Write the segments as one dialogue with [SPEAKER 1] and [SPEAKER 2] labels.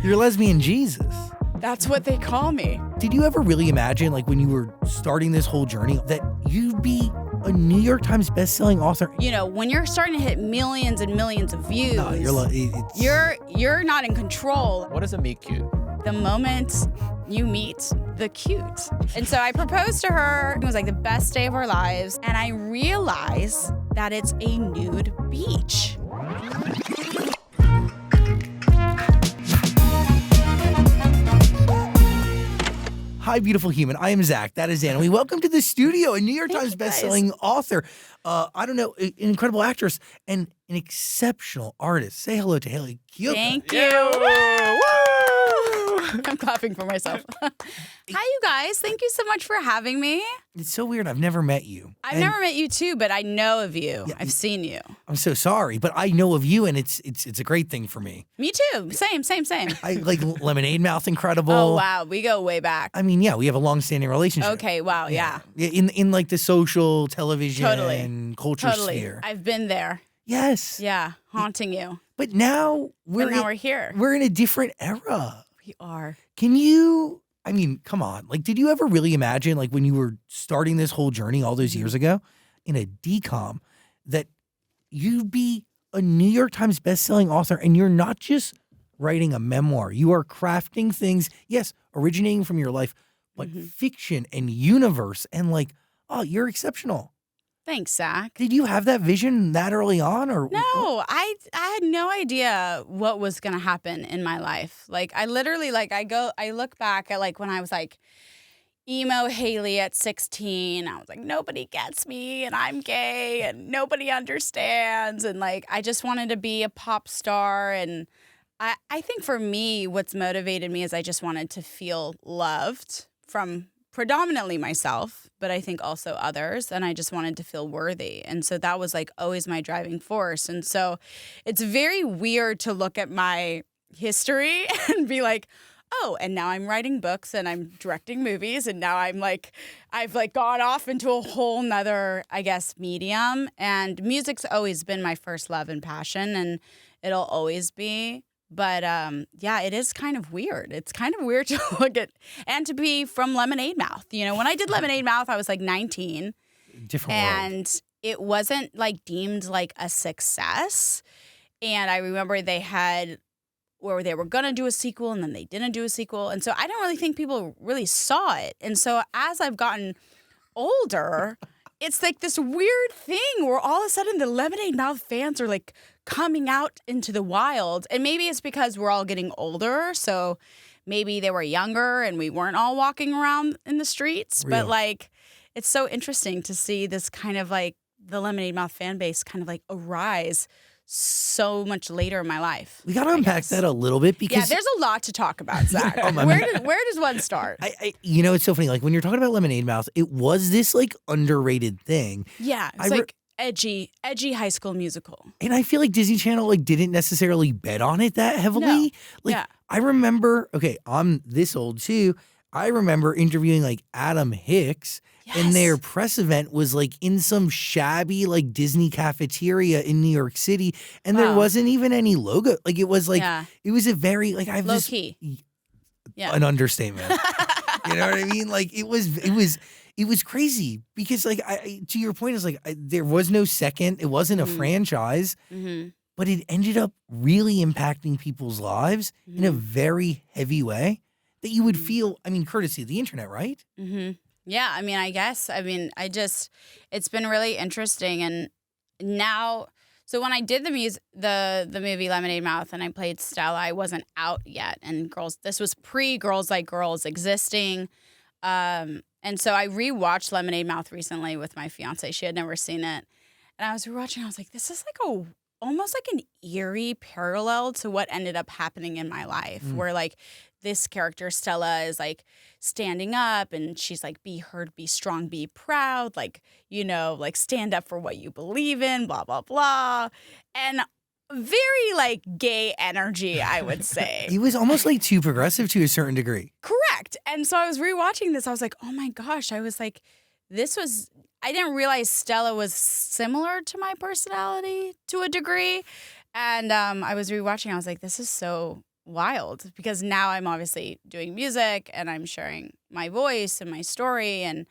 [SPEAKER 1] You're Lesbian Jesus.
[SPEAKER 2] That's what they call me.
[SPEAKER 1] Did you ever really imagine, like, when you were starting this whole journey, that you'd be a New York Times bestselling author?
[SPEAKER 2] You know, when you're starting to hit millions and millions of views,
[SPEAKER 1] No,
[SPEAKER 2] you're not in control.
[SPEAKER 3] What is a meet cute?
[SPEAKER 2] The moment you meet the cute. And so I proposed to her. It was like the best day of our lives. And I realized that it's a nude beach.
[SPEAKER 1] Hi, beautiful human. I am Zach. That is Anna. We welcome to the studio a New York Times bestselling author, an incredible actress, and an exceptional artist. Say hello to Hayley Kiyoko.
[SPEAKER 2] Thank you.
[SPEAKER 3] Woo!
[SPEAKER 2] I'm clapping for myself. Hi, you guys. Thank you so much for having me.
[SPEAKER 1] It's so weird. I've never met you.
[SPEAKER 2] I've never met you too, but I know of you.
[SPEAKER 1] Yeah,
[SPEAKER 2] I've seen you.
[SPEAKER 1] I'm so sorry, but I know of you, and it's a great thing for me.
[SPEAKER 2] Me too. Same.
[SPEAKER 1] I like Lemonade Mouth, incredible.
[SPEAKER 2] Oh, wow. We go way back.
[SPEAKER 1] I mean, yeah, we have a long-standing relationship.
[SPEAKER 2] Okay, wow, yeah.
[SPEAKER 1] In like the social television
[SPEAKER 2] Totally.
[SPEAKER 1] and culture sphere.
[SPEAKER 2] I've been there.
[SPEAKER 1] Yes.
[SPEAKER 2] Yeah, haunting you.
[SPEAKER 1] But now we're
[SPEAKER 2] here.
[SPEAKER 1] We're in a different era.
[SPEAKER 2] We are.
[SPEAKER 1] Can you, I mean, come on. Like, did you ever really imagine, like, when you were starting this whole journey all those years ago in a DCOM, that you'd be a New York Times bestselling author, and you're not just writing a memoir. You are crafting things, yes, originating from your life, but fiction and universe, and like, oh, you're exceptional.
[SPEAKER 2] Thanks, Zach.
[SPEAKER 1] Did you have that vision that early on, or
[SPEAKER 2] No, I had no idea what was gonna happen in my life. Like, I literally, like, I look back at, like, when I was like emo Hayley at 16. I was like, nobody gets me, and I'm gay, and nobody understands, and like, I just wanted to be a pop star. And I think for me, what's motivated me is I just wanted to feel loved from predominantly myself, but I think also others. And I just wanted to feel worthy. And so that was like always my driving force. And so it's very weird to look at my history and be like, oh, and now I'm writing books and I'm directing movies. And now I've like gone off into a whole nother, I guess, medium. And music's always been my first love and passion, and it'll always be. But yeah, it is kind of weird. It's kind of weird to look at and to be from Lemonade Mouth. You know, when I did Lemonade Mouth, I was like 19.
[SPEAKER 1] different
[SPEAKER 2] And
[SPEAKER 1] world?
[SPEAKER 2] it wasn't like deemed like a success. And I remember they had where they were going to do a sequel and then they didn't do a sequel. And so I don't really think people really saw it. And so as I've gotten older, it's like this weird thing where all of a sudden the Lemonade Mouth fans are like coming out into the wild. And maybe it's because we're all getting older. So maybe they were younger and we weren't all walking around in the streets.
[SPEAKER 1] Real.
[SPEAKER 2] But like, it's so interesting to see this kind of like the Lemonade Mouth fan base kind of like arise so much later in my life.
[SPEAKER 1] We got to unpack that a little bit because
[SPEAKER 2] yeah, there's a lot to talk about, Zach. Where does one start?
[SPEAKER 1] You know, it's so funny. Like when you're talking about Lemonade Mouth, it was this like underrated thing.
[SPEAKER 2] Yeah, it's like edgy High School Musical.
[SPEAKER 1] And I feel like Disney Channel like didn't necessarily bet on it that heavily.
[SPEAKER 2] No.
[SPEAKER 1] Like
[SPEAKER 2] Yeah.
[SPEAKER 1] I remember, okay, I'm this old too. I remember interviewing like Adam Hicks, and their press event was like in some shabby like Disney cafeteria in New York City, and there wasn't even any logo. Like it was like it was a very like I've
[SPEAKER 2] low key. Yeah.
[SPEAKER 1] An understatement. You know what I mean? Like it was crazy because like to your point is like there was no second. It wasn't a franchise, but it ended up really impacting people's lives in a very heavy way that you would feel. I mean, courtesy of the internet, right?
[SPEAKER 2] Yeah, I mean, I guess. I mean, it's been really interesting. And now, so when I did the movie Lemonade Mouth and I played Stella, I wasn't out yet. And this was pre-Girls Like Girls existing. And so I rewatched Lemonade Mouth recently with my fiancé. She had never seen it. And I was rewatching, I was like, this is like almost like an eerie parallel to what ended up happening in my life, where like this character Stella is like standing up and she's like, be heard, be strong, be proud, like, you know, like stand up for what you believe in, blah, blah, blah. And very like gay energy, I would say.
[SPEAKER 1] It was almost like too progressive to a certain degree.
[SPEAKER 2] Correct. And so I was rewatching this. I was like, oh my gosh. I was like, I didn't realize Stella was similar to my personality to a degree. And I was rewatching. I was like, this is so wild because now I'm obviously doing music and I'm sharing my voice and my story. And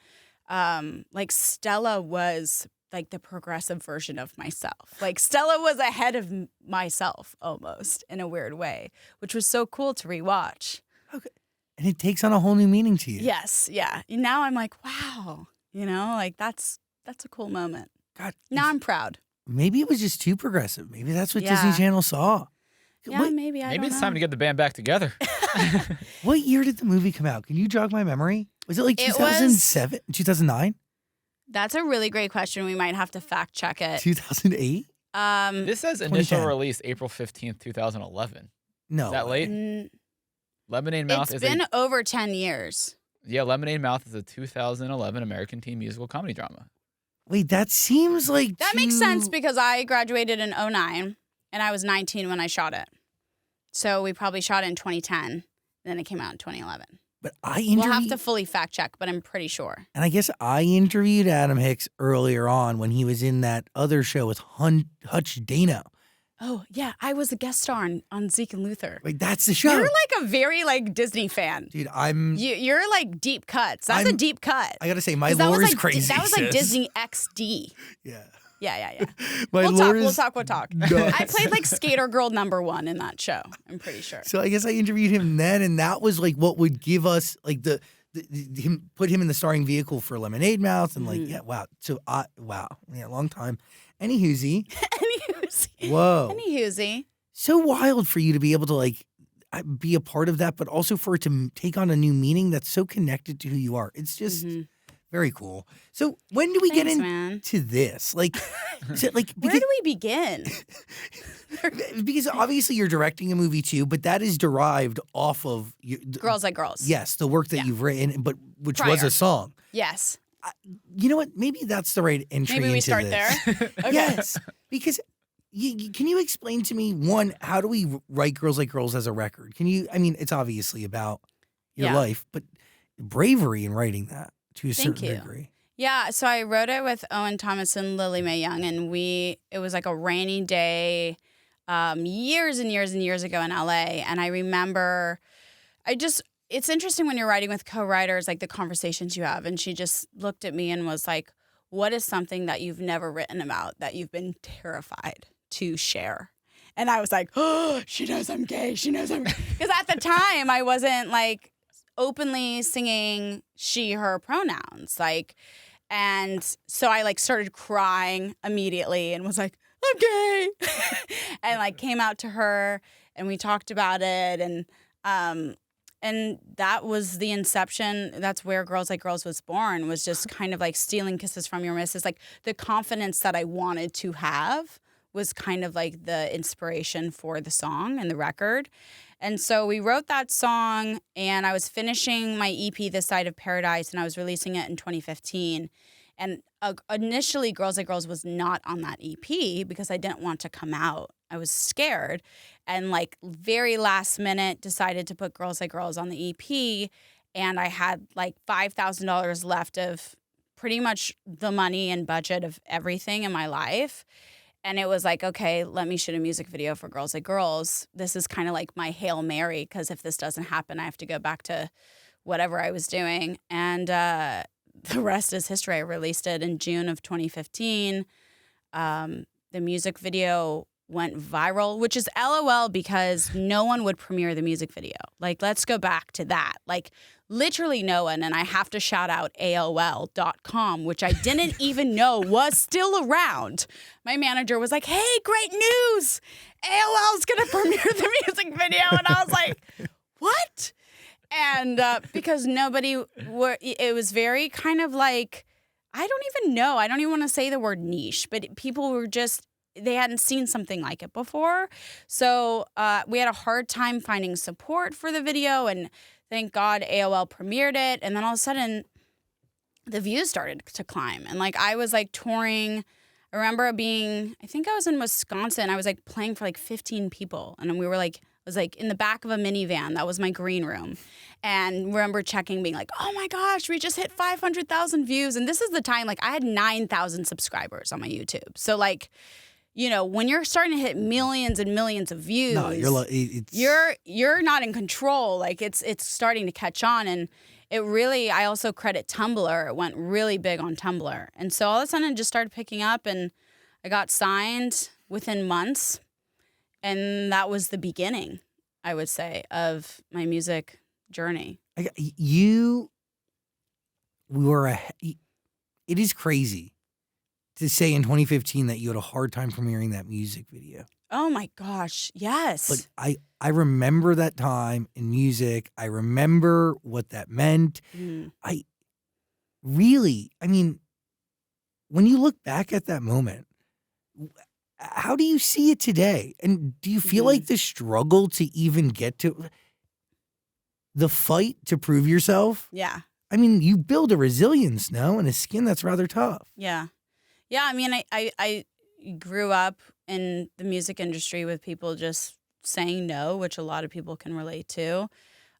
[SPEAKER 2] like Stella was like the progressive version of myself. Like Stella was ahead of myself almost in a weird way, which was so cool to rewatch.
[SPEAKER 1] Okay. And it takes on a whole new meaning to you.
[SPEAKER 2] Yes. Yeah. And now I'm like, wow, like that's a cool moment.
[SPEAKER 1] God.
[SPEAKER 2] Now I'm proud.
[SPEAKER 1] Maybe it was just too progressive. Maybe that's what
[SPEAKER 2] Yeah.
[SPEAKER 1] Disney Channel saw.
[SPEAKER 2] Yeah, maybe. I
[SPEAKER 3] Maybe
[SPEAKER 2] don't
[SPEAKER 3] it's
[SPEAKER 2] know.
[SPEAKER 3] time to get the band back together.
[SPEAKER 1] What year did the movie come out? Can you jog my memory? Was it like
[SPEAKER 2] It was-
[SPEAKER 1] 2007, 2009,
[SPEAKER 2] That's a really great question. We might have to fact check it.
[SPEAKER 1] 2008?
[SPEAKER 3] This says initial
[SPEAKER 1] 2010.
[SPEAKER 3] release April 15th, 2011.
[SPEAKER 1] No.
[SPEAKER 3] Is that late? Lemonade Mouth
[SPEAKER 2] It's
[SPEAKER 3] is
[SPEAKER 2] been over 10 years.
[SPEAKER 3] Lemonade Mouth is a 2011 American teen musical comedy drama.
[SPEAKER 1] Wait, that seems like
[SPEAKER 2] That makes sense because I graduated in 2009 and I was 19 when I shot it. So we probably shot it in 2010 and then it came out in 2011.
[SPEAKER 1] But I interviewed,
[SPEAKER 2] We'll have to fully fact check, but I'm pretty sure.
[SPEAKER 1] and I guess I interviewed Adam Hicks earlier on when he was in that other show with Hutch Dano.
[SPEAKER 2] Oh, yeah. I was a guest star on Zeke and Luther.
[SPEAKER 1] Wait, that's the show.
[SPEAKER 2] You're like a very like Disney fan.
[SPEAKER 1] Dude,
[SPEAKER 2] You're like deep cuts. That's a deep cut.
[SPEAKER 1] I gotta say, my
[SPEAKER 2] 'Cause that
[SPEAKER 1] lore
[SPEAKER 2] was
[SPEAKER 1] is
[SPEAKER 2] like,
[SPEAKER 1] crazy.
[SPEAKER 2] That was like
[SPEAKER 1] sis.
[SPEAKER 2] Disney XD.
[SPEAKER 1] Yeah.
[SPEAKER 2] Yeah.
[SPEAKER 1] My
[SPEAKER 2] We'll
[SPEAKER 1] lore
[SPEAKER 2] talk.
[SPEAKER 1] is
[SPEAKER 2] I
[SPEAKER 1] nuts.
[SPEAKER 2] played like Skater Girl #1 in that show. I'm pretty sure.
[SPEAKER 1] So I guess I interviewed him then, and that was like what would give us like put him in the starring vehicle for Lemonade Mouth, and like wow. So long time. Any hoozy. Whoa.
[SPEAKER 2] Any hoozy.
[SPEAKER 1] So wild for you to be able to like be a part of that, but also for it to take on a new meaning that's so connected to who you are. It's just very cool. So when do we get into this? Like,
[SPEAKER 2] where do we begin?
[SPEAKER 1] Because obviously you're directing a movie too, but that is derived off of
[SPEAKER 2] Girls Like Girls.
[SPEAKER 1] Yes, the work that you've written, but which was
[SPEAKER 2] Prior.
[SPEAKER 1] a song.
[SPEAKER 2] Yes.
[SPEAKER 1] You know what? Maybe that's the right entry.
[SPEAKER 2] Maybe we
[SPEAKER 1] into
[SPEAKER 2] start
[SPEAKER 1] this.
[SPEAKER 2] there. Okay.
[SPEAKER 1] Yes, because can you explain to me one? How do we write Girls Like Girls as a record? Can you? I mean, it's obviously about your life, but bravery in writing that to a certain degree.
[SPEAKER 2] Yeah, so I wrote it with Owen Thomas and Lily Mae Young, and it was like a rainy day years and years and years ago in LA. And I remember, it's interesting when you're writing with co-writers, like the conversations you have. And she just looked at me and was like, what is something that you've never written about that you've been terrified to share? And I was like, oh, she knows I'm gay. She knows I'm gay. Because at the time, I wasn't like openly singing she, her pronouns. And so I like started crying immediately and was like, I'm gay. And like came out to her and we talked about it. And that was the inception. That's where Girls Like Girls was born, was just kind of like stealing kisses from your missus. Like the confidence that I wanted to have was kind of like the inspiration for the song and the record. And so we wrote that song, and I was finishing my EP, This Side of Paradise, and I was releasing it in 2015. And initially, Girls Like Girls was not on that EP because I didn't want to come out. I was scared. And like very last minute, decided to put Girls Like Girls on the EP. And I had like $5,000 left of pretty much the money and budget of everything in my life. And it was like, okay, let me shoot a music video for Girls Like Girls. This is kind of like my Hail Mary, because if this doesn't happen, I have to go back to whatever I was doing. And the rest is history. I released it in June of 2015. The music video went viral, which is LOL because no one would premiere the music video. Like, let's go back to that. Like, literally no one. And I have to shout out AOL.com, which I didn't even know was still around. My manager was like, hey, great news. AOL's going to premiere the music video. And I was like, what? And because it was very kind of like, I don't even know. I don't even want to say the word niche, but people were just, they hadn't seen something like it before. So we had a hard time finding support for the video, and thank God AOL premiered it. And then all of a sudden the views started to climb. And like I was like touring. I remember I think I was in Wisconsin. I was like playing for like 15 people. And we were like, I was like in the back of a minivan. That was my green room. And remember checking, being like, oh my gosh, we just hit 500,000 views. And this is the time, like I had 9,000 subscribers on my YouTube. So like, when you're starting to hit millions and millions of views,
[SPEAKER 1] No,
[SPEAKER 2] you're not in control. Like it's starting to catch on, and I also credit Tumblr. It went really big on Tumblr, and so all of a sudden it just started picking up, and I got signed within months, and that was the beginning, I would say, of my music journey.
[SPEAKER 1] It is crazy to say in 2015 that you had a hard time premiering that music video.
[SPEAKER 2] Oh my gosh, yes.
[SPEAKER 1] But I remember that time in music. I remember what that meant. I mean, when you look back at that moment, how do you see it today? And do you feel like the struggle to even get to the fight to prove yourself?
[SPEAKER 2] Yeah.
[SPEAKER 1] I mean, you build a resilience, no? And a skin that's rather tough.
[SPEAKER 2] Yeah. Yeah, I mean, I grew up in the music industry with people just saying no, which a lot of people can relate to.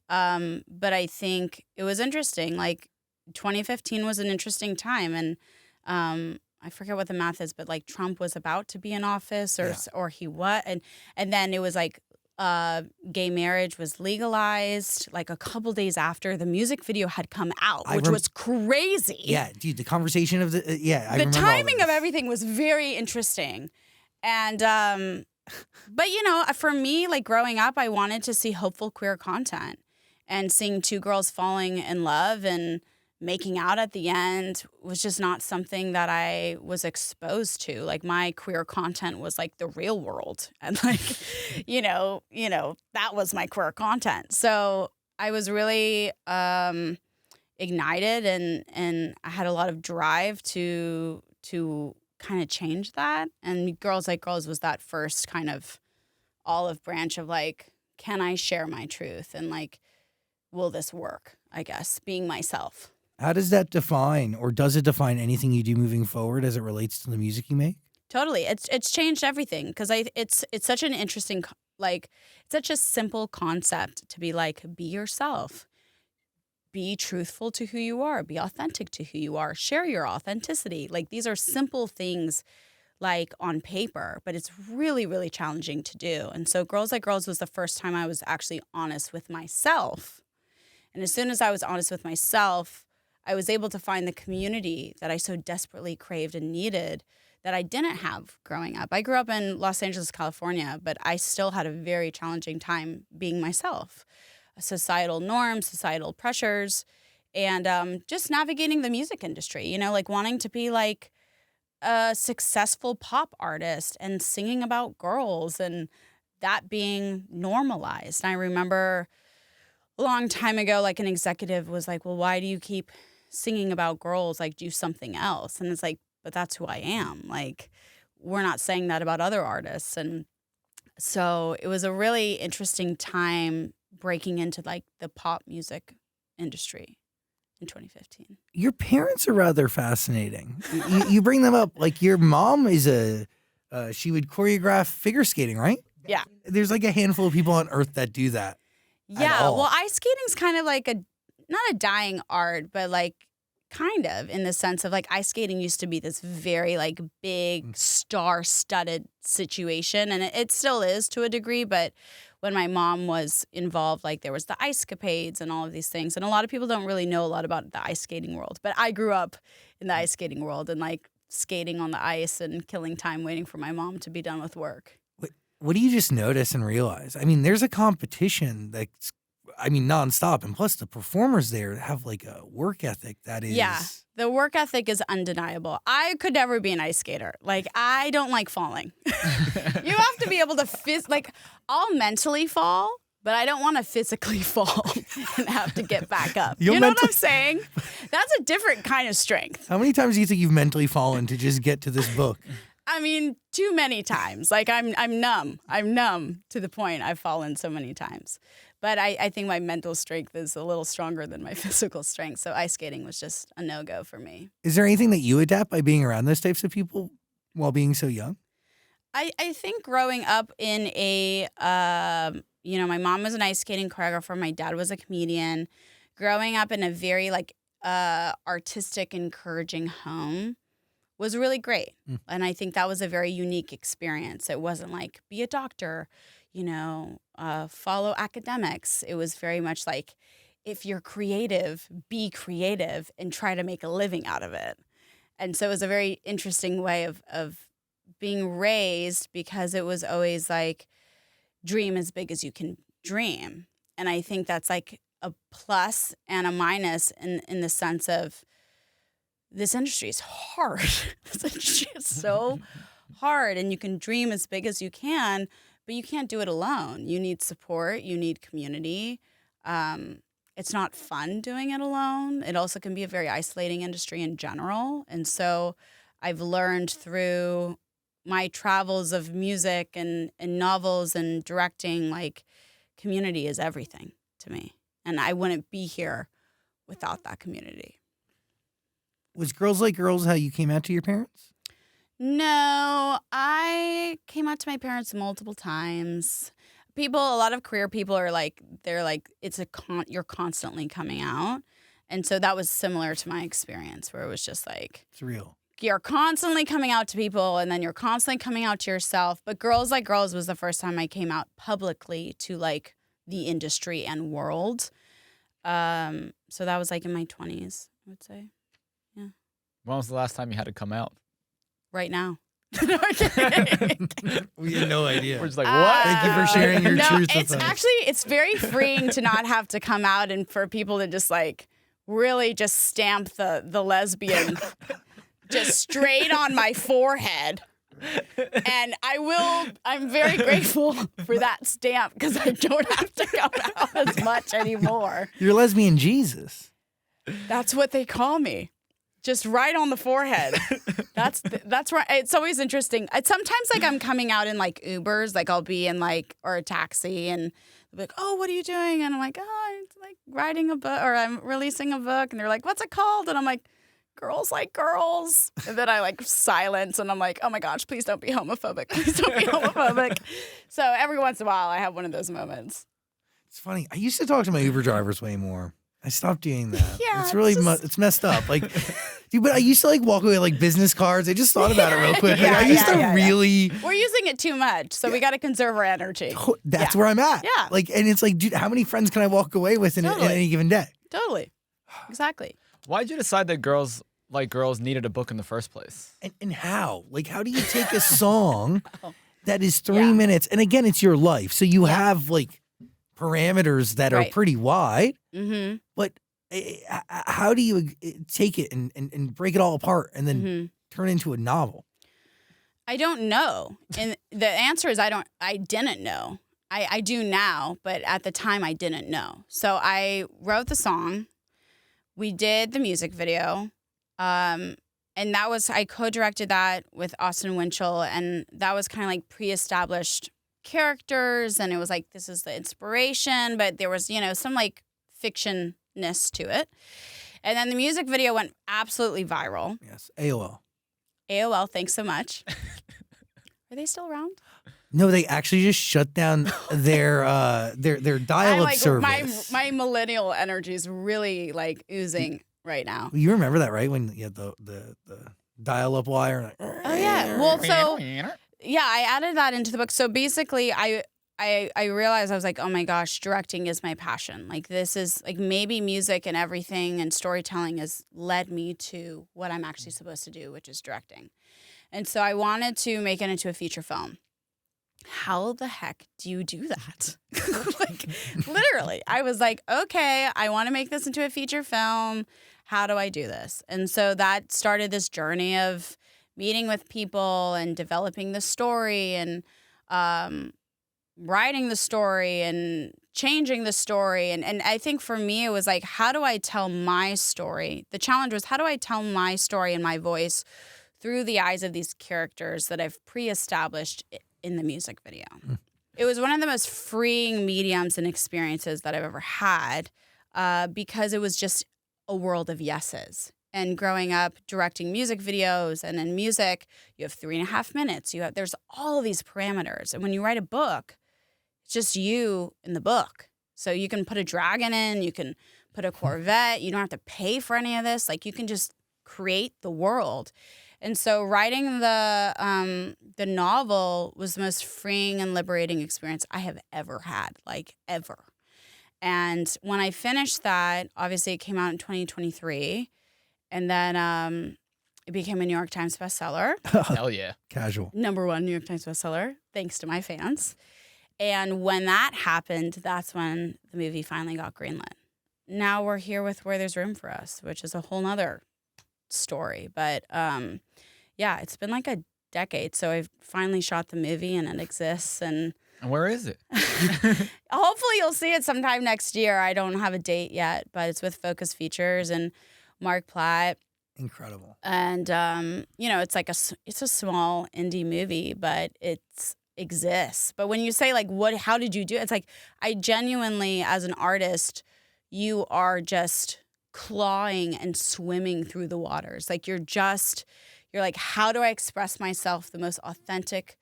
[SPEAKER 2] But I think it was interesting. Like 2015 was an interesting time, and I forget what the math is, but like Trump was about to be in office, or he was, and then it was like gay marriage was legalized like a couple days after the music video had come out, which was crazy.
[SPEAKER 1] Yeah, dude, the conversation of
[SPEAKER 2] the timing of everything was very interesting. And but for me, like growing up, I wanted to see hopeful queer content, and seeing two girls falling in love and making out at the end was just not something that I was exposed to. Like my queer content was like the real world, and like, that was my queer content. So I was really ignited, and I had a lot of drive to kind of change that. And Girls Like Girls was that first kind of olive branch of like, can I share my truth, and like, will this work? I guess being myself.
[SPEAKER 1] How does that define, or does it define anything you do moving forward as it relates to the music you make?
[SPEAKER 2] Totally. It's changed everything, because it's such an interesting, like, it's such a simple concept to be like, be yourself, be truthful to who you are, be authentic to who you are, share your authenticity. Like, these are simple things like on paper, but it's really, really challenging to do. And so Girls Like Girls was the first time I was actually honest with myself. And as soon as I was honest with myself, I was able to find the community that I so desperately craved and needed that I didn't have growing up. I grew up in Los Angeles, California, but I still had a very challenging time being myself. Societal norms, societal pressures, and just navigating the music industry, like wanting to be like a successful pop artist and singing about girls, and that being normalized. And I remember a long time ago, like an executive was like, well, why do you keep singing about girls? Like, do something else. And it's like, but that's who I am. Like, we're not saying that about other artists. And so it was a really interesting time breaking into like the pop music industry in 2015.
[SPEAKER 1] Your parents are rather fascinating. You bring them up. Like, your mom is she would choreograph figure skating, right?
[SPEAKER 2] Yeah.
[SPEAKER 1] There's like a handful of people on earth that do that.
[SPEAKER 2] Yeah. Well, ice skating's kind of like not a dying art, but like kind of in the sense of like ice skating used to be this very like big star-studded situation, and it still is to a degree. But when my mom was involved, like there was the ice capades and all of these things, and a lot of people don't really know a lot about the ice skating world. But I grew up in the ice skating world and like skating on the ice and killing time waiting for my mom to be done with work.
[SPEAKER 1] What do you just notice and realize? I mean, there's a competition that's, nonstop. And plus the performers there have like a work ethic that is...
[SPEAKER 2] Yeah, the work ethic is undeniable. I could never be an ice skater. Like, I don't like falling. You have to be able to I'll mentally fall, but I don't want to physically fall and have to get back up. You know what I'm saying? That's a different kind of strength.
[SPEAKER 1] How many times do you think you've mentally fallen to just get to this book?
[SPEAKER 2] I mean, too many times. Like, I'm numb. I'm numb to the point I've fallen so many times. But I think my mental strength is a little stronger than my physical strength. So ice skating was just a no-go for me.
[SPEAKER 1] Is there anything that you adapt by being around those types of people while being so young?
[SPEAKER 2] I think growing up in my mom was an ice skating choreographer. My dad was a comedian. Growing up in a very artistic, encouraging home was really great. And I think that was a very unique experience. It wasn't like, be a doctor, follow academics. It was very much like, if you're creative, be creative and try to make a living out of it. And so it was a very interesting way of being raised, because it was always like, dream as big as you can dream. And I think that's like a plus and a minus in the sense of, this industry is hard. This industry is so hard, and you can dream as big as you can, but you can't do it alone. You need support. You need community. It's not fun doing it alone. It also can be a very isolating industry in general. And so I've learned through my travels of music and novels and directing, like, community is everything to me. And I wouldn't be here without that community.
[SPEAKER 1] Was Girls Like Girls how you came out to your parents?
[SPEAKER 2] No, I came out to my parents multiple times. A lot of queer people are like, they're like, you're constantly coming out. And so that was similar to my experience, where it was just like,
[SPEAKER 1] It's real.
[SPEAKER 2] You're constantly coming out to people, and then you're constantly coming out to yourself. But Girls Like Girls was the first time I came out publicly to like the industry and world. So that was like in my 20s, I would say.
[SPEAKER 3] When was the last time you had to come out?
[SPEAKER 2] Right now.
[SPEAKER 1] We had no idea.
[SPEAKER 3] We're just like, what?
[SPEAKER 1] Thank you for sharing your truth with us.
[SPEAKER 2] It's very freeing to not have to come out, and for people to just like really just stamp the lesbian just straight on my forehead. And I'm very grateful for that stamp, because I don't have to come out as much anymore.
[SPEAKER 1] You're Lesbian Jesus.
[SPEAKER 2] That's what they call me. Just right on the forehead. That's right. It's always interesting. Sometimes like I'm coming out in like Ubers, like I'll be in like, or a taxi, and they'll be like, oh, what are you doing? And I'm like, oh, I'm like writing a book, or I'm releasing a book. And they're like, what's it called? And I'm like, Girls Like Girls. And then I like silence, and I'm like, oh my gosh, please don't be homophobic. Please don't be homophobic. So every once in a while I have one of those moments.
[SPEAKER 1] It's funny. I used to talk to my Uber drivers way more. I stopped doing that.
[SPEAKER 2] Yeah,
[SPEAKER 1] it's really it's messed up. Like, dude, but I used to like walk away with like business cards. I just thought about it real quick. Like, I used to really.
[SPEAKER 2] We're using it too much, so we got to conserve our energy.
[SPEAKER 1] That's where I'm at.
[SPEAKER 2] Yeah.
[SPEAKER 1] Like, and it's like, dude, how many friends can I walk away with in any given day?
[SPEAKER 2] Totally. Exactly.
[SPEAKER 3] Why'd you decide that Girls Like Girls needed a book in the first place?
[SPEAKER 1] And how? Like, how do you take a song that is 3 minutes? And again, it's your life. So you have like parameters that are pretty wide. Mm-hmm. But how do you take it and break it all apart and then turn it into a novel?
[SPEAKER 2] I don't know. And the answer is I didn't know. I do now, but at the time I didn't know. So I wrote the song. We did the music video. And that was, I co-directed that with Austin Winchell, and that was kind of like pre-established characters, and it was like, this is the inspiration, but there was, some like fictionness to it. And then the music video went absolutely viral.
[SPEAKER 1] Yes, AOL.
[SPEAKER 2] AOL, thanks so much. Are they still around?
[SPEAKER 1] No, they actually just shut down their dial-up service.
[SPEAKER 2] My millennial energy is really like oozing right now.
[SPEAKER 1] You remember that, right? When you had the dial-up wire. Like,
[SPEAKER 2] oh yeah. Well, so yeah, I added that into the book. So basically, I realized I was like, oh my gosh, directing is my passion. Like, this is like, maybe music and everything and storytelling has led me to what I'm actually supposed to do, which is directing. And so I wanted to make it into a feature film. How the heck do you do that? Like, literally, I was like, okay, I want to make this into a feature film. How do I do this? And so that started this journey of meeting with people and developing the story and writing the story and changing the story. And I think for me, it was like, how do I tell my story? The challenge was, how do I tell my story and my voice through the eyes of these characters that I've pre-established in the music video? It was one of the most freeing mediums and experiences that I've ever had because it was just a world of yeses. And growing up directing music videos, and in music, you have 3.5 minutes. There's all these parameters. And when you write a book, it's just you in the book. So you can put a dragon in, you can put a Corvette. You don't have to pay for any of this. Like, you can just create the world. And so writing the novel was the most freeing and liberating experience I have ever had, like ever. And when I finished that, obviously it came out in 2023, and then it became a New York Times bestseller.
[SPEAKER 3] Hell yeah.
[SPEAKER 1] Casual.
[SPEAKER 2] #1 New York Times bestseller, thanks to my fans. And when that happened, that's when the movie finally got greenlit. Now we're here with Where There's Room for Us, which is a whole nother story. But yeah, it's been like a decade. So I've finally shot the movie and it exists. And
[SPEAKER 3] And where is it?
[SPEAKER 2] hopefully you'll see it sometime next year. I don't have a date yet, but it's with Focus Features and Mark Platt.
[SPEAKER 1] Incredible.
[SPEAKER 2] And it's like it's a small indie movie, but it exists. But when you say like, how did you do it? It's like, I genuinely, as an artist, you are just clawing and swimming through the waters. Like you're like, how do I express myself the most authentic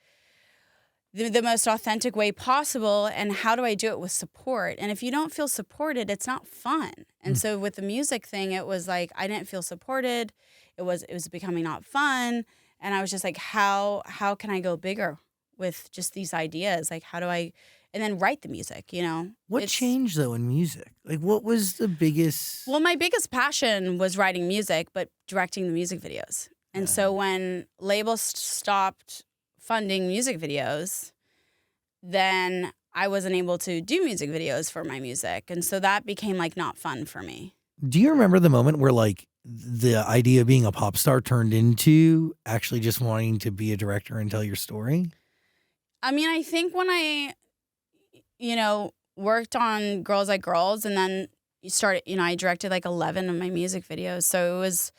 [SPEAKER 2] way possible, and how do I do it with support? And if you don't feel supported, it's not fun. And so with the music thing, it was like I didn't feel supported. It was becoming not fun, and I was just like, how can I go bigger with just these ideas? Like how do I, and then write the music,
[SPEAKER 1] What changed though in music? Like what was the biggest?
[SPEAKER 2] Well, my biggest passion was writing music, but directing the music videos. And so when labels stopped funding music videos, then I wasn't able to do music videos for my music. And so that became like not fun for me.
[SPEAKER 1] Do you remember the moment where like the idea of being a pop star turned into actually just wanting to be a director and tell your story?
[SPEAKER 2] I mean, I think when I, worked on Girls Like Girls, and then I directed like 11 of my music videos. So it was,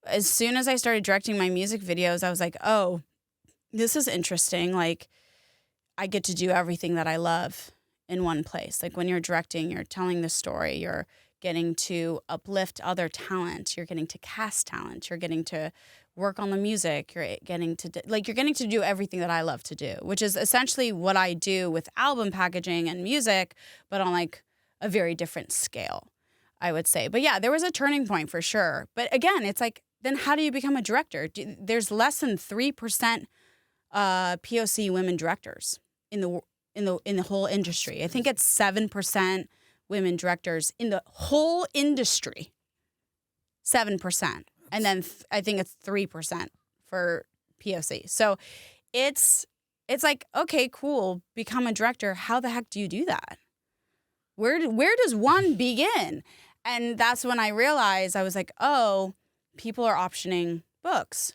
[SPEAKER 2] as soon as I started directing my music videos, I was like, oh, this is interesting. Like, I get to do everything that I love in one place. Like when you're directing, you're telling the story, you're getting to uplift other talent, you're getting to cast talent, you're getting to work on the music, you're getting to do everything that I love to do, which is essentially what I do with album packaging and music, but on like a very different scale, I would say. But yeah, there was a turning point for sure. But again, it's like, then how do you become a director? There's less than 3% POC women directors in the whole industry. I think it's 7% women directors in the whole industry. 7%. And then I think it's 3% for POC. So it's like, okay, cool, become a director. How the heck do you do that? Where does one begin? And that's when I realized, I was like, oh, people are optioning books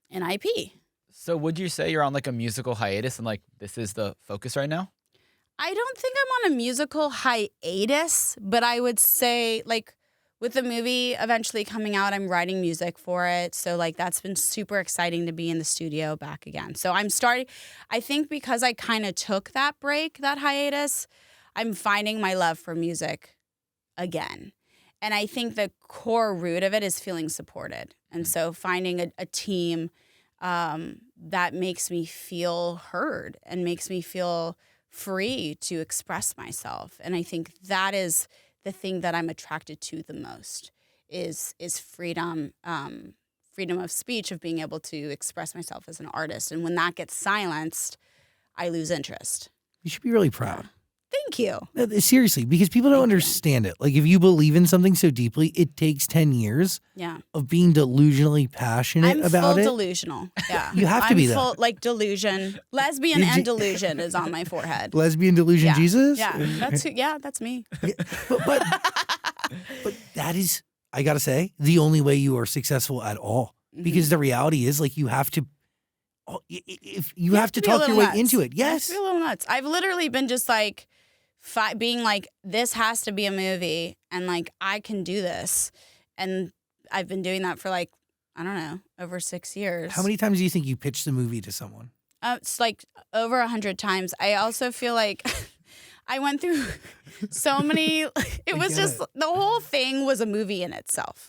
[SPEAKER 2] and IP.
[SPEAKER 3] So would you say you're on like a musical hiatus and like this is the focus right now?
[SPEAKER 2] I don't think I'm on a musical hiatus, but I would say like with the movie eventually coming out, I'm writing music for it. So like that's been super exciting to be in the studio back again. So I think because I kind of took that break, that hiatus, I'm finding my love for music again. And I think the core root of it is feeling supported. And so finding a team that makes me feel heard and makes me feel free to express myself. And I think that is the thing that I'm attracted to the most is freedom, freedom of speech, of being able to express myself as an artist. And when that gets silenced, I lose interest.
[SPEAKER 1] You should be really proud.
[SPEAKER 2] Thank you.
[SPEAKER 1] Seriously, because people don't understand it. Like if you believe in something so deeply, it takes 10 years of being delusionally passionate about it.
[SPEAKER 2] I'm full delusional. Yeah.
[SPEAKER 1] You have to be
[SPEAKER 2] full,
[SPEAKER 1] that.
[SPEAKER 2] Like delusion. Lesbian and delusion is on my forehead.
[SPEAKER 1] Lesbian delusion Jesus?
[SPEAKER 2] Yeah. That's me.
[SPEAKER 1] Yeah, but that is, I gotta say, the only way you are successful at all. Because the reality is like you have to talk your way into it. Yes.
[SPEAKER 2] You have to be a little nuts. I've literally been just like being like, this has to be a movie, and like I can do this. And I've been doing that for like, I don't know, over 6 years.
[SPEAKER 1] How many times do you think you pitched the movie to someone?
[SPEAKER 2] It's like over 100 times. I also feel like I went through so many. It was just the whole thing was a movie in itself.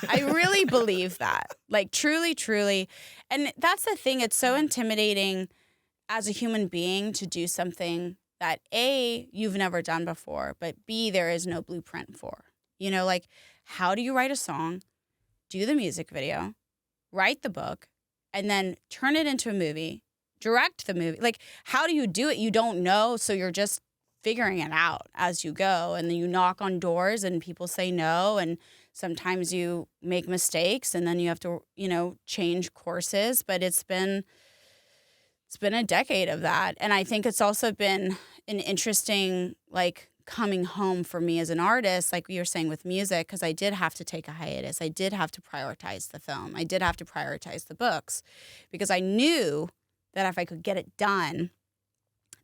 [SPEAKER 2] I really believe that, like truly, truly. And that's the thing. It's so intimidating as a human being to do something that A, you've never done before, but B, there is no blueprint for. Like how do you write a song, do the music video, write the book, and then turn it into a movie, direct the movie. Like, how do you do it? You don't know, so you're just figuring it out as you go. And then you knock on doors and people say no, and sometimes you make mistakes and then you have to, change courses. But it's been a decade of that. And I think it's also been an interesting, coming home for me as an artist, like you were saying with music, because I did have to take a hiatus. I did have to prioritize the film. I did have to prioritize the books, because I knew that if I could get it done,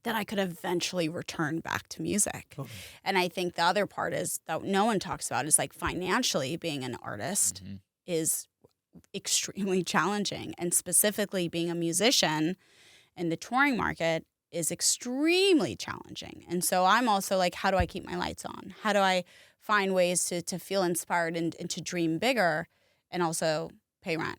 [SPEAKER 2] that I could eventually return back to music.
[SPEAKER 1] Totally.
[SPEAKER 2] And I think the other part is that no one talks about is financially being an artist is extremely challenging. And specifically being a musician in the touring market is extremely challenging. And so I'm also how do I keep my lights on? How do I find ways to feel inspired and to dream bigger and also pay rent?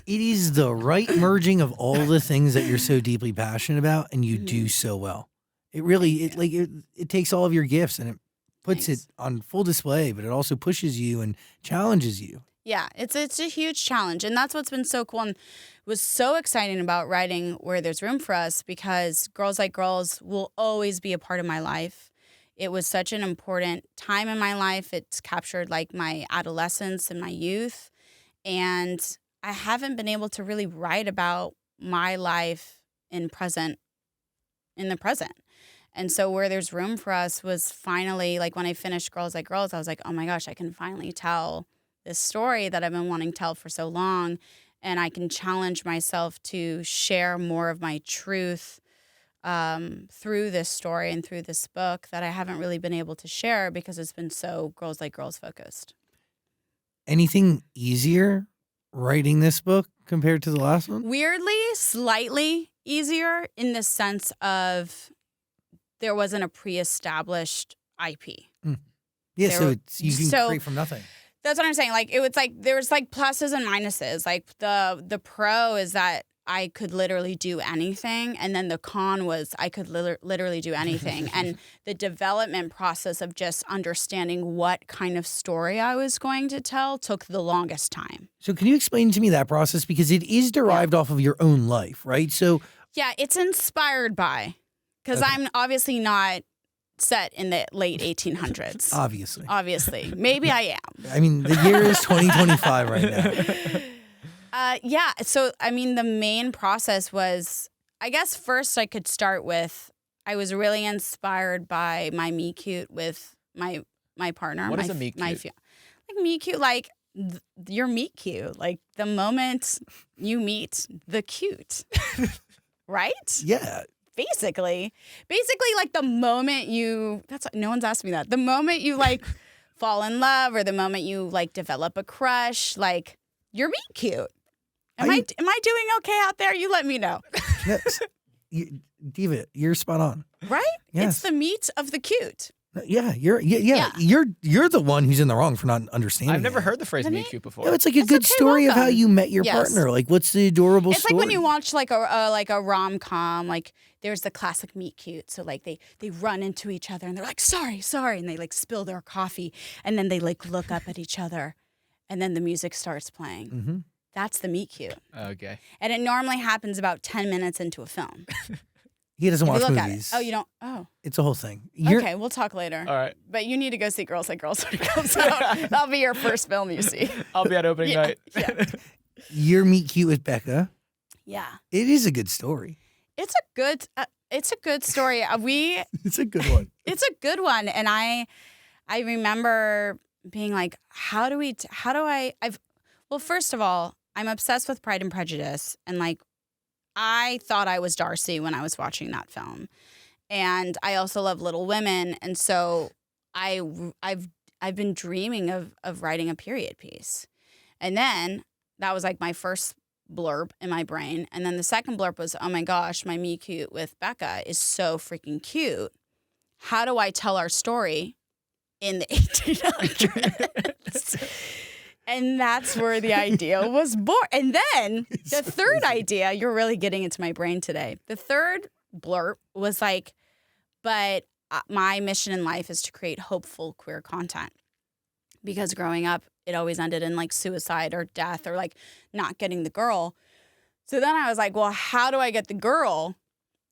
[SPEAKER 1] It is the right merging of all the things that you're so deeply passionate about, and you do so well. It really, it takes all of your gifts and it puts it on full display, but it also pushes you and challenges you.
[SPEAKER 2] Yeah, it's a huge challenge. And that's what's been so cool and was so exciting about writing Where There's Room for Us, because Girls Like Girls will always be a part of my life. It was such an important time in my life. It's captured my adolescence and my youth. And I haven't been able to really write about my life in the present. And so Where There's Room for Us was finally, when I finished Girls Like Girls, I was like, oh my gosh, I can finally tell this story that I've been wanting to tell for so long. And I can challenge myself to share more of my truth through this story and through this book that I haven't really been able to share because it's been so Girls Like Girls focused.
[SPEAKER 1] Anything easier writing this book compared to the last one?
[SPEAKER 2] Weirdly, slightly easier in the sense of there wasn't a pre-established IP.
[SPEAKER 1] Yeah, so you can create from nothing.
[SPEAKER 2] That's what I'm saying. It was there was pluses and minuses. The pro is that I could literally do anything, and then the con was I could literally do anything. And the development process of just understanding what kind of story I was going to tell took the longest time.
[SPEAKER 1] So can you explain to me that process, because it is derived off of your own life, right? So
[SPEAKER 2] yeah, it's inspired by, because I'm obviously not set in the late 1800s. Obviously. Maybe I am.
[SPEAKER 1] I mean, the year is 2025 right now.
[SPEAKER 2] Yeah. So, the main process was, I guess first I could start with, I was really inspired by my meet cute with my partner.
[SPEAKER 3] What is a meet cute?
[SPEAKER 2] Meet cute, your meet cute. The moment you meet the cute. Right?
[SPEAKER 1] Yeah.
[SPEAKER 2] Basically, the moment no one's asked me that. The moment you fall in love, or the moment you develop a crush, you're meet cute. Am I doing okay out there? You let me know.
[SPEAKER 1] Yes. Diva, you're spot on.
[SPEAKER 2] Right?
[SPEAKER 1] Yes.
[SPEAKER 2] It's the meet of the cute.
[SPEAKER 1] Yeah, you're the one who's in the wrong for not understanding.
[SPEAKER 3] I've never heard the phrase meet cute before.
[SPEAKER 1] No, it's a good story of how you met your partner. What's the adorable story?
[SPEAKER 2] It's when you watch a rom-com, there's the classic meet cute. So they run into each other and they're sorry, and they spill their coffee, and then they look up at each other, and then the music starts playing.
[SPEAKER 1] Mm-hmm.
[SPEAKER 2] That's the meet cute.
[SPEAKER 3] Okay.
[SPEAKER 2] And it normally happens about 10 minutes into a film.
[SPEAKER 1] He doesn't watch movies.
[SPEAKER 2] Oh, you don't? Oh.
[SPEAKER 1] It's a whole thing.
[SPEAKER 2] Okay, we'll talk later.
[SPEAKER 3] All right.
[SPEAKER 2] But you need to go see Girls Like Girls when it comes out. That'll be your first film you see.
[SPEAKER 3] I'll be at opening night.
[SPEAKER 2] Yeah.
[SPEAKER 1] Your meet cute with Becca.
[SPEAKER 2] Yeah.
[SPEAKER 1] It is a good story.
[SPEAKER 2] It's a good story.
[SPEAKER 1] It's a good one.
[SPEAKER 2] It's a good one. And I remember being well, first of all, I'm obsessed with Pride and Prejudice, and I thought I was Darcy when I was watching that film. And I also love Little Women. And so I've been dreaming of writing a period piece. And then that was my first blurb in my brain. And then the second blurb was, oh my gosh, my meet cute with Becca is so freaking cute. How do I tell our story in the 1800s? And that's where the idea was born. And then the third idea, you're really getting into my brain today. The third blurb was but my mission in life is to create hopeful queer content. because growing up, it always ended in like suicide or death or like not getting the girl. So then I was like, well, how do I get the girl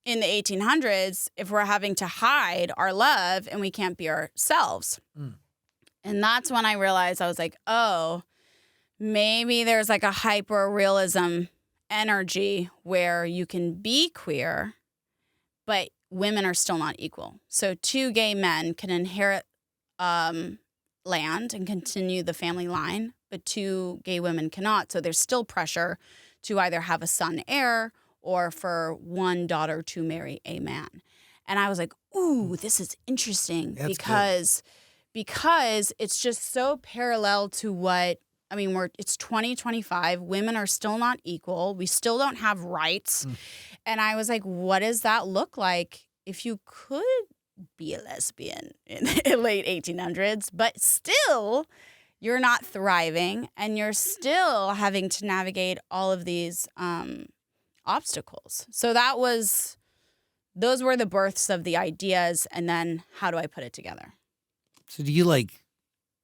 [SPEAKER 2] in the 1800s if we're having to hide our love and we can't be ourselves? And that's when I realized, I was like, oh, maybe there's like a hyper-realism energy where you can be queer, but women are still not equal. So 2 gay men can inherit land and continue the family line, but 2 gay women cannot. So there's still pressure to either have a son heir or for one daughter to marry a man. And I was like, ooh, this is interesting.
[SPEAKER 1] That's
[SPEAKER 2] because it's just so parallel to what, I mean, it's 2025. Women are still not equal. We still don't have rights. And I was like, what does that look like if you could be a lesbian in the late 1800s, but still you're not thriving and you're still having to navigate all of these obstacles. So those were the births of the ideas. And then how do I put it together?
[SPEAKER 1] So do you like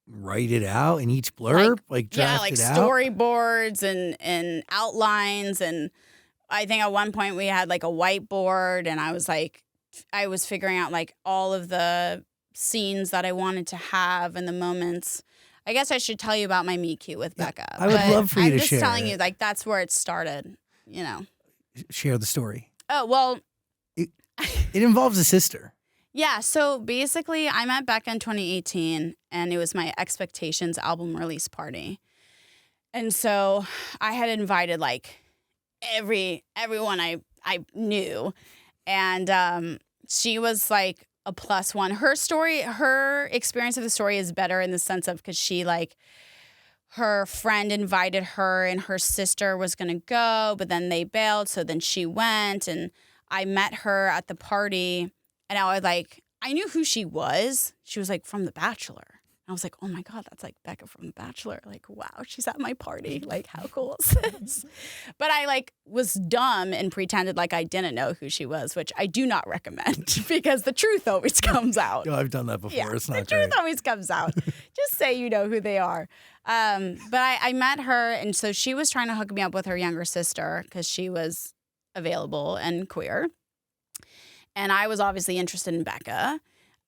[SPEAKER 1] write it out in each blurb? Like draft it out?
[SPEAKER 2] Storyboards and outlines. And I think at one point we had like a whiteboard, and I was figuring out like all of the scenes that I wanted to have and the moments. I guess I should tell you about my meet cute with Becca.
[SPEAKER 1] I would love for you to share.
[SPEAKER 2] I'm just telling you, like, that's where it started, you know.
[SPEAKER 1] Share the story.
[SPEAKER 2] Oh, well.
[SPEAKER 1] It involves a sister.
[SPEAKER 2] Yeah, so basically I met Becca in 2018, and it was my Expectations album release party. And so I had invited like everyone I knew, and she was like a +1. Her experience of the story is better in the sense of, because she like, her friend invited her and her sister was going to go, but then they bailed. So then she went, and I met her at the party, and I was like, I knew who she was. She was like from The Bachelor. I was like, oh my God, that's like Becca from The Bachelor. Like, wow, she's at my party. Like, how cool is this? But I like was dumb and pretended like I didn't know who she was, which I do not recommend because the truth always comes out.
[SPEAKER 1] Oh, I've done that before.
[SPEAKER 2] Yeah,
[SPEAKER 1] it's not
[SPEAKER 2] the truth always comes out. Just say you know who they are. But I met her, and so she was trying to hook me up with her younger sister because she was available and queer. And I was obviously interested in Becca.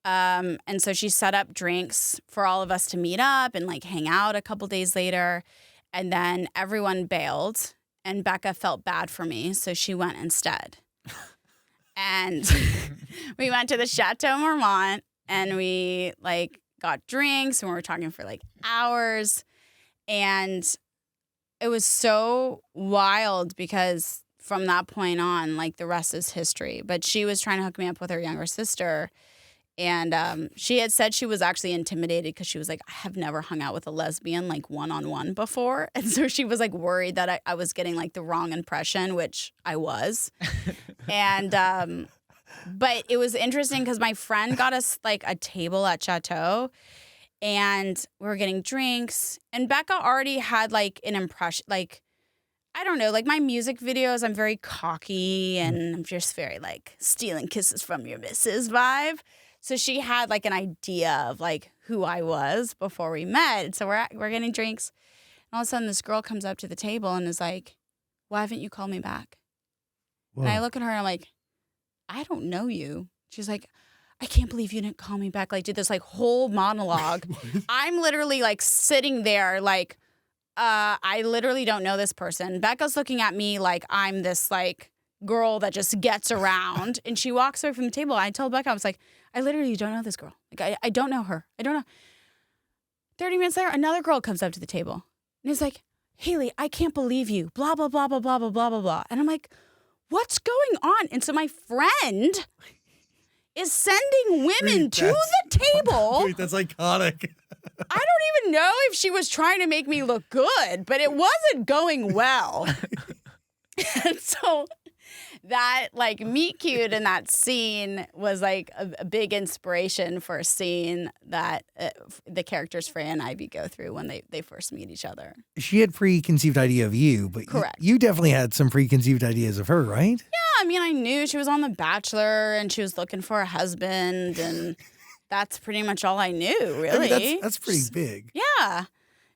[SPEAKER 2] And so she set up drinks for all of us to meet up and like hang out a couple days later. And then everyone bailed, and Becca felt bad for me, so she went instead. And we went to the Chateau Marmont, and we like got drinks, and we were talking for like hours. And it was so wild because from that point on, like the rest is history. But she was trying to hook me up with her younger sister. And she had said she was actually intimidated because she was like, I have never hung out with a lesbian like one-on-one before. And so she was like worried that I was getting like the wrong impression, which I was. And but it was interesting because my friend got us like a table at Chateau, and we were getting drinks. And Becca already had like an impression, like, I don't know, like my music videos, I'm very cocky and I'm just very like stealing kisses from your missus vibe. So she had like an idea of like who I was before we met. So we're getting drinks. And all of a sudden this girl comes up to the table and is like, why haven't you called me back? Whoa. And I look at her and I'm like, I don't know you. She's like, I can't believe you didn't call me back. Like did this like whole monologue. I'm literally like sitting there like, I literally don't know this person. Becca's looking at me like I'm this like girl that just gets around. And she walks away from the table. I told Becca, I was like, I literally don't know this girl. Like I don't know her. I don't know. 30 minutes later, another girl comes up to the table and is like, Hayley, I can't believe you. Blah, blah, blah, blah, blah, blah, blah, blah, blah. And I'm like, what's going on? And so my friend is sending women to the table.
[SPEAKER 1] Wait, that's iconic.
[SPEAKER 2] I don't even know if she was trying to make me look good, but it wasn't going well. And so that like meet cute in that scene was like a big inspiration for a scene that the characters Freya and Ivy go through when they first meet each other.
[SPEAKER 1] She had preconceived idea of you, but
[SPEAKER 2] correct.
[SPEAKER 1] You definitely had some preconceived ideas of her, right?
[SPEAKER 2] Yeah, I mean, I knew she was on The Bachelor and she was looking for a husband, and that's pretty much all I knew, really.
[SPEAKER 1] I mean, that's pretty big.
[SPEAKER 2] Yeah, Yeah.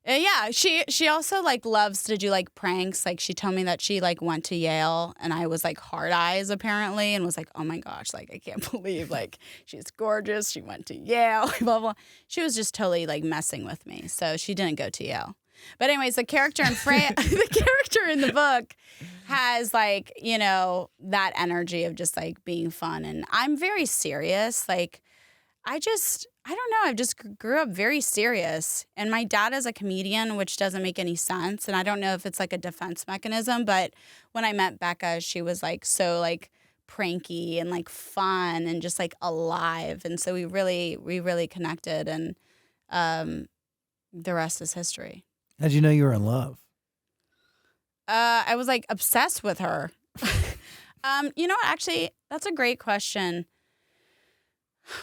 [SPEAKER 2] Yeah, she also like loves to do like pranks. Like she told me that she like went to Yale and I was like hard eyes apparently and was like, oh my gosh, like I can't believe like she's gorgeous. She went to Yale, blah, blah. She was just totally like messing with me. So she didn't go to Yale. But anyways, the character in Freya, the character in the book has like, you know, that energy of just like being fun. And I'm very serious. Like I don't know. I just grew up very serious. And my dad is a comedian, which doesn't make any sense. And I don't know if it's like a defense mechanism. But when I met Becca, she was like so like pranky and like fun and just like alive. And so we really connected. And the rest is history.
[SPEAKER 1] How'd you know you were in love?
[SPEAKER 2] I was like obsessed with her. You know what? Actually, that's a great question.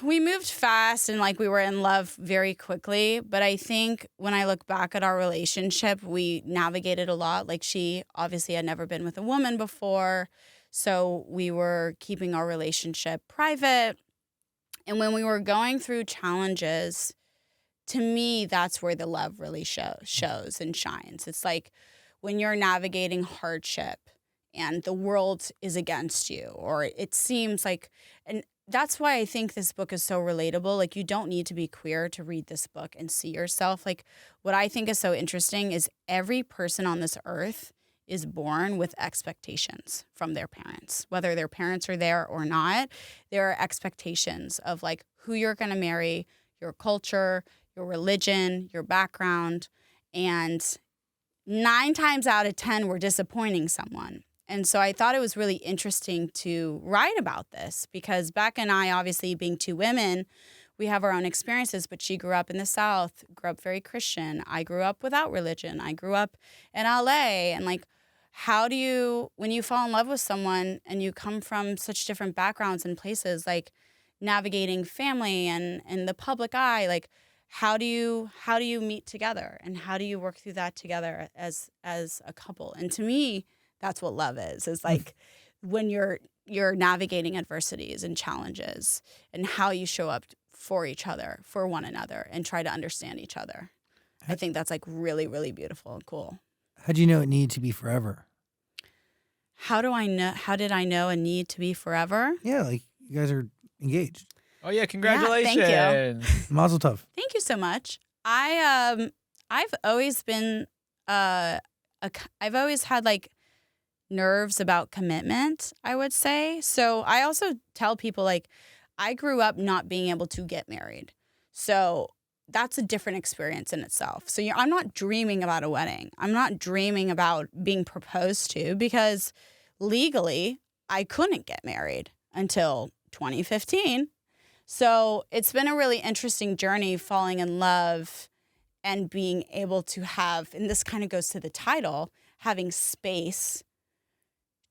[SPEAKER 2] We moved fast and like we were in love very quickly. But I think when I look back at our relationship, we navigated a lot. Like she obviously had never been with a woman before. So we were keeping our relationship private. And when we were going through challenges, to me, that's where the love really shows and shines. It's like when you're navigating hardship and the world is against you, or it seems like, and that's why I think this book is so relatable. Like you don't need to be queer to read this book and see yourself. Like what I think is so interesting is every person on this earth is born with expectations from their parents. Whether their parents are there or not, there are expectations of like who you're going to marry, your culture, your religion, your background. And 9 times out of 10, we're disappointing someone. And so I thought it was really interesting to write about this because Becca and I, obviously being 2 women, we have our own experiences, but she grew up in the South, grew up very Christian. I grew up without religion. I grew up in LA. And like, how do you, when you fall in love with someone and you come from such different backgrounds and places, like navigating family and the public eye, like how do you meet together and how do you work through that together as a couple? And to me, that's what love is like when you're navigating adversities and challenges and how you show up for each other, for one another, and try to understand each other. I think that's like really, really beautiful and cool.
[SPEAKER 1] How'd you know it needed to be forever?
[SPEAKER 2] How did I know a need to be forever?
[SPEAKER 1] Yeah, like you guys are engaged.
[SPEAKER 3] Oh yeah, congratulations.
[SPEAKER 2] Yeah, thank you.
[SPEAKER 1] Mazel tov.
[SPEAKER 2] Thank you so much. I've always been I've always had like nerves about commitment, I would say. So I also tell people like I grew up not being able to get married. So that's a different experience in itself. So I'm not dreaming about a wedding. I'm not dreaming about being proposed to because legally I couldn't get married until 2015. So it's been a really interesting journey falling in love and being able to have, and this kind of goes to the title, having space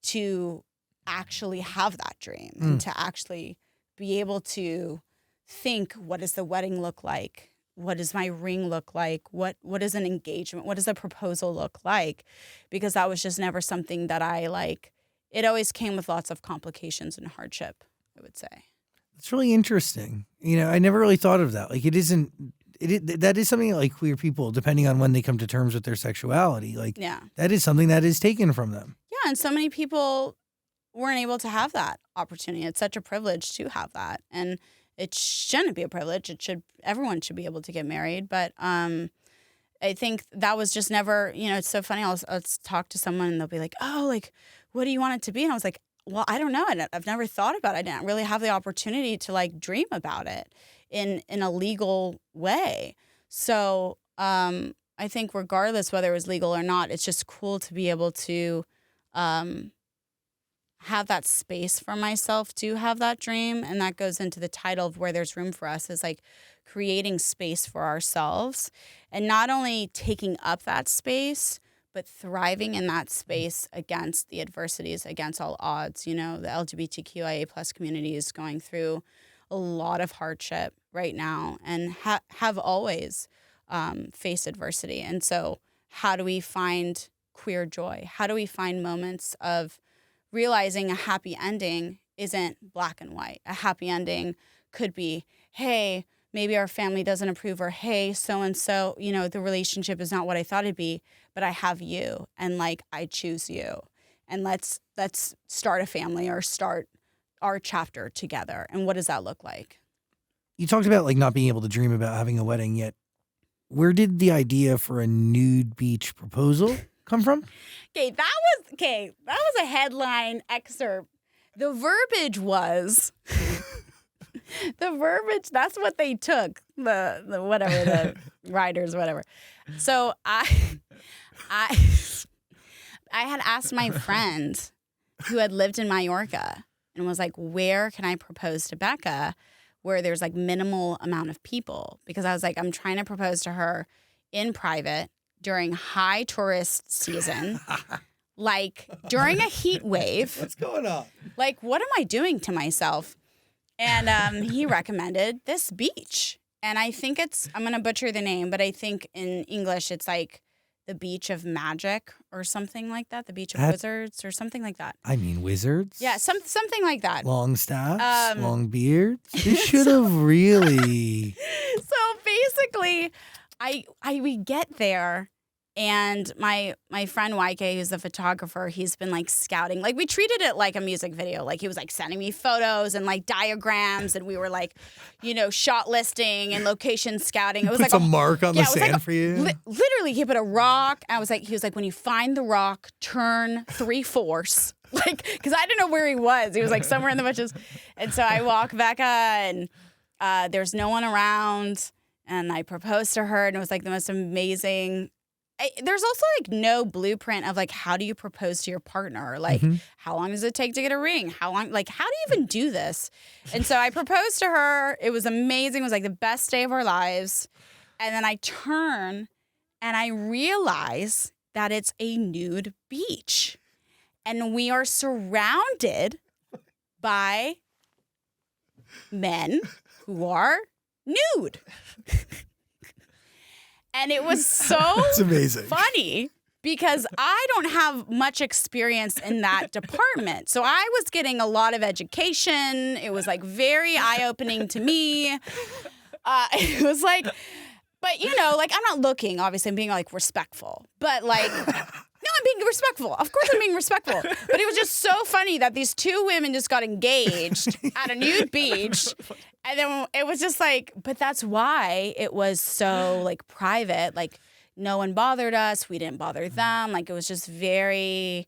[SPEAKER 2] to actually have that dream and to actually be able to think, what does the wedding look like? What does my ring look like? What is an engagement? What does a proposal look like? Because that was just never something that I like. It always came with lots of complications and hardship, I would say.
[SPEAKER 1] It's really interesting. You know, I never really thought of that. Like that is something like queer people, depending on when they come to terms with their sexuality, like that is something that is taken from them.
[SPEAKER 2] Yeah, and so many people weren't able to have that opportunity. It's such a privilege to have that. And it shouldn't be a privilege. Everyone should be able to get married. But I think that was just never, it's so funny. I'll talk to someone and they'll be like, oh, like, what do you want it to be? And I was like, well, I don't know. I've never thought about it. I didn't really have the opportunity to like dream about it in a legal way. So I think regardless whether it was legal or not, it's just cool to be able to have that space for myself to have that dream. And that goes into the title of Where There's Room for Us, is like creating space for ourselves and not only taking up that space, but thriving in that space against the adversities, against all odds. The LGBTQIA plus community is going through a lot of hardship right now and have always faced adversity. And so how do we find queer joy? How do we find moments of realizing a happy ending isn't black and white? A happy ending could be, hey, maybe our family doesn't approve, or hey, so-and-so, you know, the relationship is not what I thought it'd be, but I have you and like I choose you. And let's start a family or start our chapter together. And what does that look like?
[SPEAKER 1] You talked about like not being able to dream about having a wedding yet. Where did the idea for a nude beach proposal come from?
[SPEAKER 2] Okay, that was a headline excerpt. The verbiage was that's what they took. The whatever, the writers, whatever. So I had asked my friend who had lived in Mallorca and was like, where can I propose to Becca where there's like minimal amount of people? Because I was like, I'm trying to propose to her in private during high tourist season, like during a heat wave.
[SPEAKER 1] What's going on?
[SPEAKER 2] Like, what am I doing to myself? And he recommended this beach. And I think I'm going to butcher the name, but I think in English it's like the Beach of Magic or something like that. The Beach of Wizards or something like that.
[SPEAKER 1] I mean, wizards?
[SPEAKER 2] Yeah, something like that.
[SPEAKER 1] Long staffs, long beards. This should have really.
[SPEAKER 2] So basically, we get there. And my friend YK, who's the photographer, he's been like scouting. Like we treated it like a music video. Like he was like sending me photos and like diagrams, and we were like, you know, shot listing and location scouting. It was
[SPEAKER 1] Puts
[SPEAKER 2] like
[SPEAKER 1] a mark on the sand for you.
[SPEAKER 2] Literally, he put a rock. He was like, when you find the rock, turn 3/4. Like, because I didn't know where he was. He was like somewhere in the bushes. And so I walk Becca, and there's no one around. And I proposed to her, and it was like the most amazing. There's also like no blueprint of like how do you propose to your partner? Like how long does it take to get a ring? How do you even do this? And so I proposed to her. It was amazing. It was like the best day of our lives. And then I turn and I realize that it's a nude beach. And we are surrounded by men who are nude. And it was so
[SPEAKER 1] That's amazing.
[SPEAKER 2] funny because I don't have much experience in that department. So I was getting a lot of education. It was like very eye-opening to me. It was like, but you know, like I'm not looking, obviously I'm being like respectful, but like, no, I'm being respectful. Of course I'm being respectful. But it was just so funny that these two women just got engaged at a nude beach. And then it was just like, but that's why it was so like private. Like no one bothered us. We didn't bother them. Like it was just it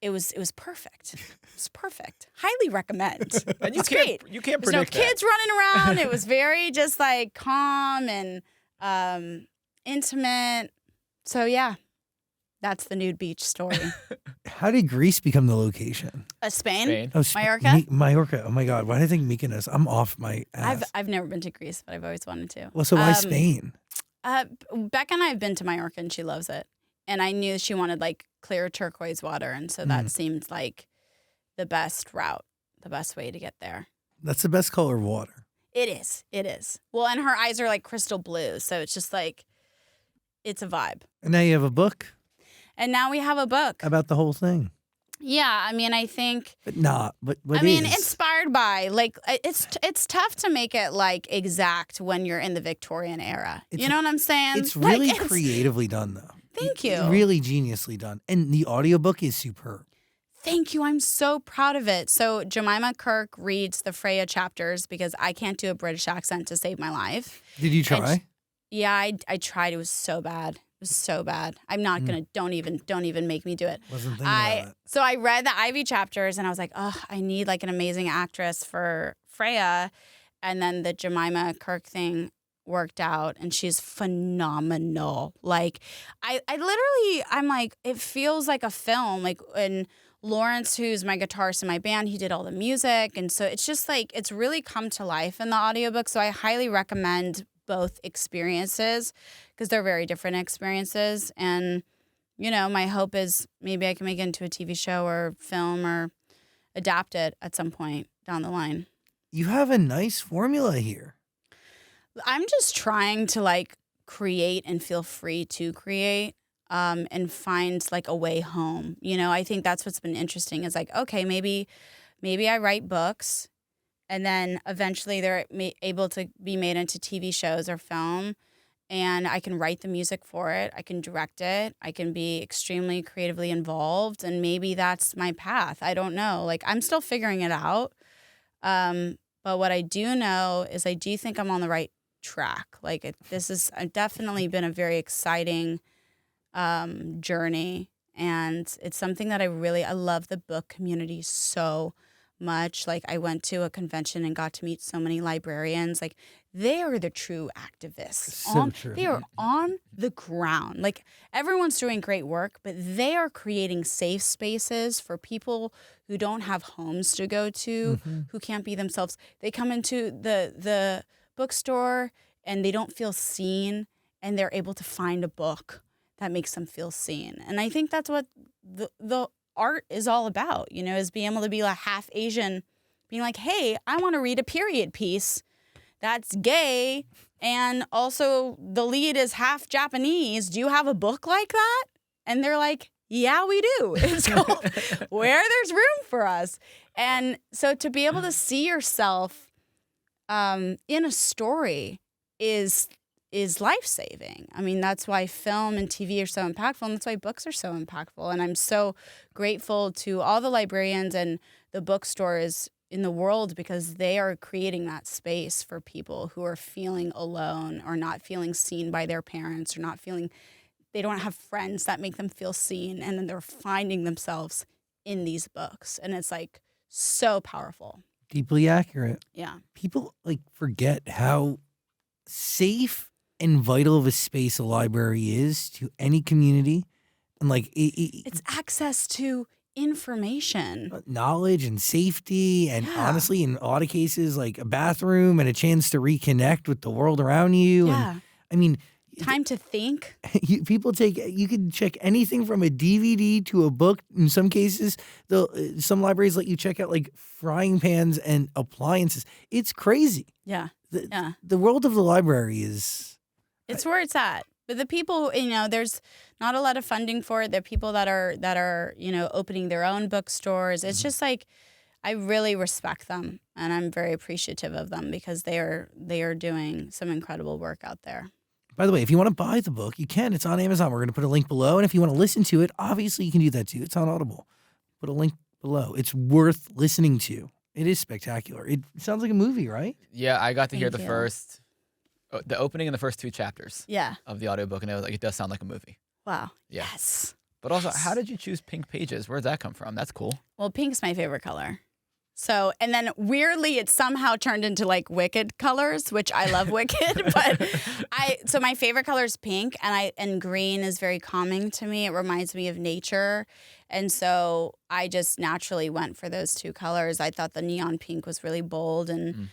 [SPEAKER 2] was perfect. It was perfect. Highly recommend.
[SPEAKER 3] And
[SPEAKER 2] It's great.
[SPEAKER 3] You can't
[SPEAKER 2] There's no
[SPEAKER 3] predict that.
[SPEAKER 2] kids running around. It was very just like calm and intimate. So yeah, that's the nude beach story.
[SPEAKER 1] How did Greece become the location?
[SPEAKER 2] Spain?
[SPEAKER 1] Oh,
[SPEAKER 2] Mallorca?
[SPEAKER 1] Mallorca. Oh my God. Why did I think Mykonos? I'm off my ass.
[SPEAKER 2] I've never been to Greece, but I've always wanted to.
[SPEAKER 1] Well, so why Spain?
[SPEAKER 2] Becca and I have been to Mallorca, and she loves it. And I knew she wanted like clear turquoise water, and so that seemed like the best route, the best way to get there.
[SPEAKER 1] That's the best color of water.
[SPEAKER 2] It is. It is. Well, and her eyes are like crystal blue, so it's just like it's a vibe.
[SPEAKER 1] And now you have a book
[SPEAKER 2] And now we have a book.
[SPEAKER 1] about the whole thing.
[SPEAKER 2] Yeah, I mean, I think.
[SPEAKER 1] But not. But what
[SPEAKER 2] I mean,
[SPEAKER 1] is?
[SPEAKER 2] inspired by like it's tough to make it like exact when you're in the Victorian era. You know what I'm saying?
[SPEAKER 1] It's
[SPEAKER 2] Like,
[SPEAKER 1] really creatively done, though.
[SPEAKER 2] Thank you.
[SPEAKER 1] Really geniusly done. And the audiobook is superb.
[SPEAKER 2] Thank you. I'm so proud of it. So Jemima Kirke reads the Freya chapters because I can't do a British accent to save my life.
[SPEAKER 1] Did you try?
[SPEAKER 2] Yeah, I tried. It was so bad. It was so bad. I'm not gonna. Don't even make me do it.
[SPEAKER 1] Wasn't thinking about it.
[SPEAKER 2] So I read the Ivy chapters and I was like, oh, I need like an amazing actress for Freya, and then the Jemima Kirke thing worked out, and she's phenomenal. Like, I'm like, it feels like a film. Like, and Lawrence, who's my guitarist in my band, he did all the music, and so it's just like it's really come to life in the audiobook. So I highly recommend both experiences because they're very different experiences. And, you know, my hope is maybe I can make it into a TV show or film or adapt it at some point down the line.
[SPEAKER 1] You have a nice formula here.
[SPEAKER 2] I'm just trying to like create and feel free to create and find like a way home. You know, I think that's what's been interesting is like, okay, maybe I write books And then eventually they're able to be made into TV shows or film. And I can write the music for it. I can direct it. I can be extremely creatively involved. And maybe that's my path. I don't know. Like, I'm still figuring it out. But what I do know is I do think I'm on the right track. Like, this has definitely been a very exciting journey. And it's something that I love the book community so much. Like, I went to a convention and got to meet so many librarians. Like, they are the true activists.
[SPEAKER 1] So true.
[SPEAKER 2] They are on the ground. Like, everyone's doing great work, but they are creating safe spaces for people who don't have homes to go to, who can't be themselves. They come into the bookstore and they don't feel seen, and they're able to find a book that makes them feel seen. And I think that's what the art is all about, you know, is being able to be like half Asian, being like, hey, I want to read a period piece that's gay, and also the lead is half Japanese. Do you have a book like that? And they're like, yeah, we do. It's called Where There's Room for Us. And so to be able to see yourself in a story is life-saving. I mean, that's why film and TV are so impactful, and that's why books are so impactful. And I'm so grateful to all the librarians and the bookstores in the world, because they are creating that space for people who are feeling alone or not feeling seen by their parents, or they don't have friends that make them feel seen, and then they're finding themselves in these books. And it's like so powerful.
[SPEAKER 1] Deeply accurate.
[SPEAKER 2] Yeah.
[SPEAKER 1] People like forget how safe and vital of a space a library is to any community, and like
[SPEAKER 2] it's access to information,
[SPEAKER 1] knowledge and safety, and honestly, in a lot of cases, like a bathroom and a chance to reconnect with the world around you.
[SPEAKER 2] Yeah.
[SPEAKER 1] And I mean,
[SPEAKER 2] time to think.
[SPEAKER 1] You can check anything from a DVD to a book. In some cases, some libraries let you check out like frying pans and appliances. It's crazy.
[SPEAKER 2] Yeah.
[SPEAKER 1] The world of the library is...
[SPEAKER 2] It's where it's at. But the people, you know, there's not a lot of funding for it. There are people that are, you know, opening their own bookstores. It's just like, I really respect them, and I'm very appreciative of them, because they are doing some incredible work out there.
[SPEAKER 1] By the way, if you want to buy the book, you can. It's on Amazon. We're going to put a link below. And if you want to listen to it, obviously you can do that too. It's on Audible. Put a link below. It's worth listening to. It is spectacular. It sounds like a movie, right?
[SPEAKER 3] Yeah, I got to hear
[SPEAKER 2] Thank you.
[SPEAKER 3] the opening and the first 2 chapters of the audiobook, and it does sound like a movie.
[SPEAKER 2] Wow.
[SPEAKER 3] Yeah.
[SPEAKER 2] Yes.
[SPEAKER 3] But also, how did you choose pink pages? Where did that come from? That's cool.
[SPEAKER 2] Well, pink's my favorite color. So, and then weirdly, it somehow turned into like Wicked colors, which I love Wicked, so my favorite color is pink, and green is very calming to me. It reminds me of nature. And so I just naturally went for those 2 colors. I thought the neon pink was really bold, and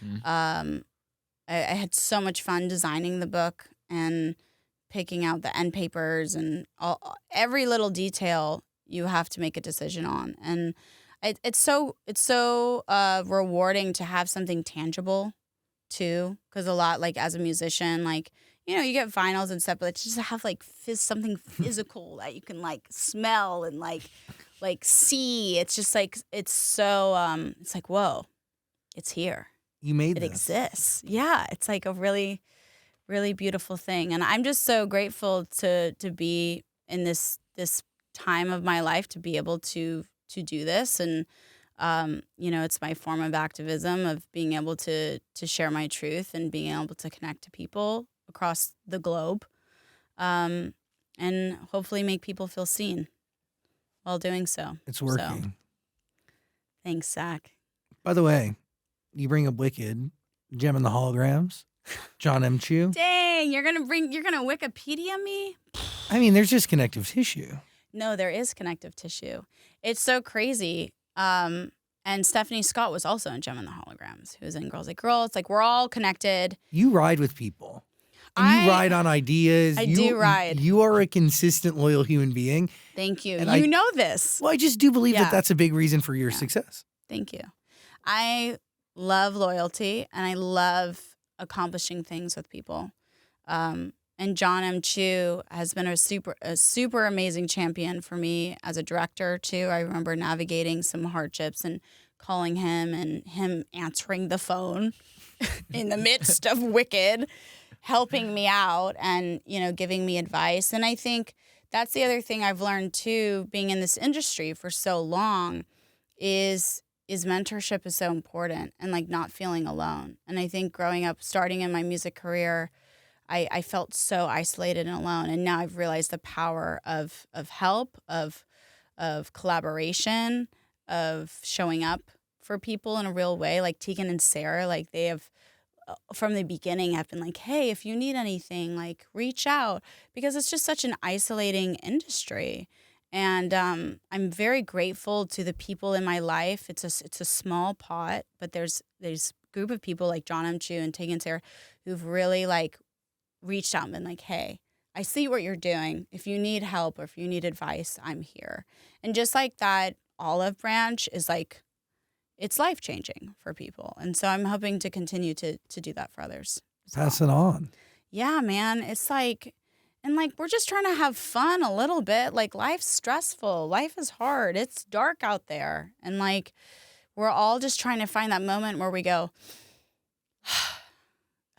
[SPEAKER 2] I had so much fun designing the book and picking out the end papers, and every little detail you have to make a decision on. And it's so rewarding to have something tangible too, because a lot, like as a musician, like, you know, you get vinyls and stuff, but just to have like something physical that you can like smell and like see. It's just like, it's so it's like, whoa, it's here.
[SPEAKER 1] You made
[SPEAKER 2] it
[SPEAKER 1] this.
[SPEAKER 2] exists. Yeah, it's like a really, really beautiful thing, and I'm just so grateful to be in this time of my life, to be able to do this. And you know, it's my form of activism, of being able to share my truth and being able to connect to people across the globe, and hopefully make people feel seen while doing so.
[SPEAKER 1] It's working.
[SPEAKER 2] So, thanks, Zach.
[SPEAKER 1] By the way, you bring up Wicked, Gem and the Holograms, John M. Chu.
[SPEAKER 2] Dang, you're gonna Wikipedia me?
[SPEAKER 1] I mean, there's just connective tissue.
[SPEAKER 2] No, there is connective tissue. It's so crazy. And Stefanie Scott was also in Gem and the Holograms, who was in Girls Like Girls. Like, we're all connected.
[SPEAKER 1] You ride with people. And you ride on ideas.
[SPEAKER 2] I do ride.
[SPEAKER 1] You are a consistent, loyal human being.
[SPEAKER 2] Thank you.
[SPEAKER 1] And
[SPEAKER 2] you know this.
[SPEAKER 1] Well, I just do believe that that's a big reason for your success.
[SPEAKER 2] Thank you. I love loyalty, and I love accomplishing things with people. And John M. Chu has been a super amazing champion for me as a director too. I remember navigating some hardships and calling him and him answering the phone in the midst of Wicked, helping me out and, you know, giving me advice. And I think that's the other thing I've learned too, being in this industry for so long, is mentorship is so important, and like not feeling alone. And I think growing up, starting in my music career, I felt so isolated and alone. And now I've realized the power of help, of collaboration, of showing up for people in a real way. Like Tegan and Sarah, like they have from the beginning have been like, hey, if you need anything, like reach out, because it's just such an isolating industry. And I'm very grateful to the people in my life. It's a small pot, but there's a group of people like John M. Chu and Tegan and Sarah who've really like reached out and been like, hey, I see what you're doing. If you need help or if you need advice, I'm here. And just like that olive branch is like, it's life-changing for people. And so I'm hoping to continue to do that for others.
[SPEAKER 1] Pass it on.
[SPEAKER 2] Yeah, man. It's like, and like, we're just trying to have fun a little bit. Like, life's stressful. Life is hard. It's dark out there. And like, we're all just trying to find that moment where we go,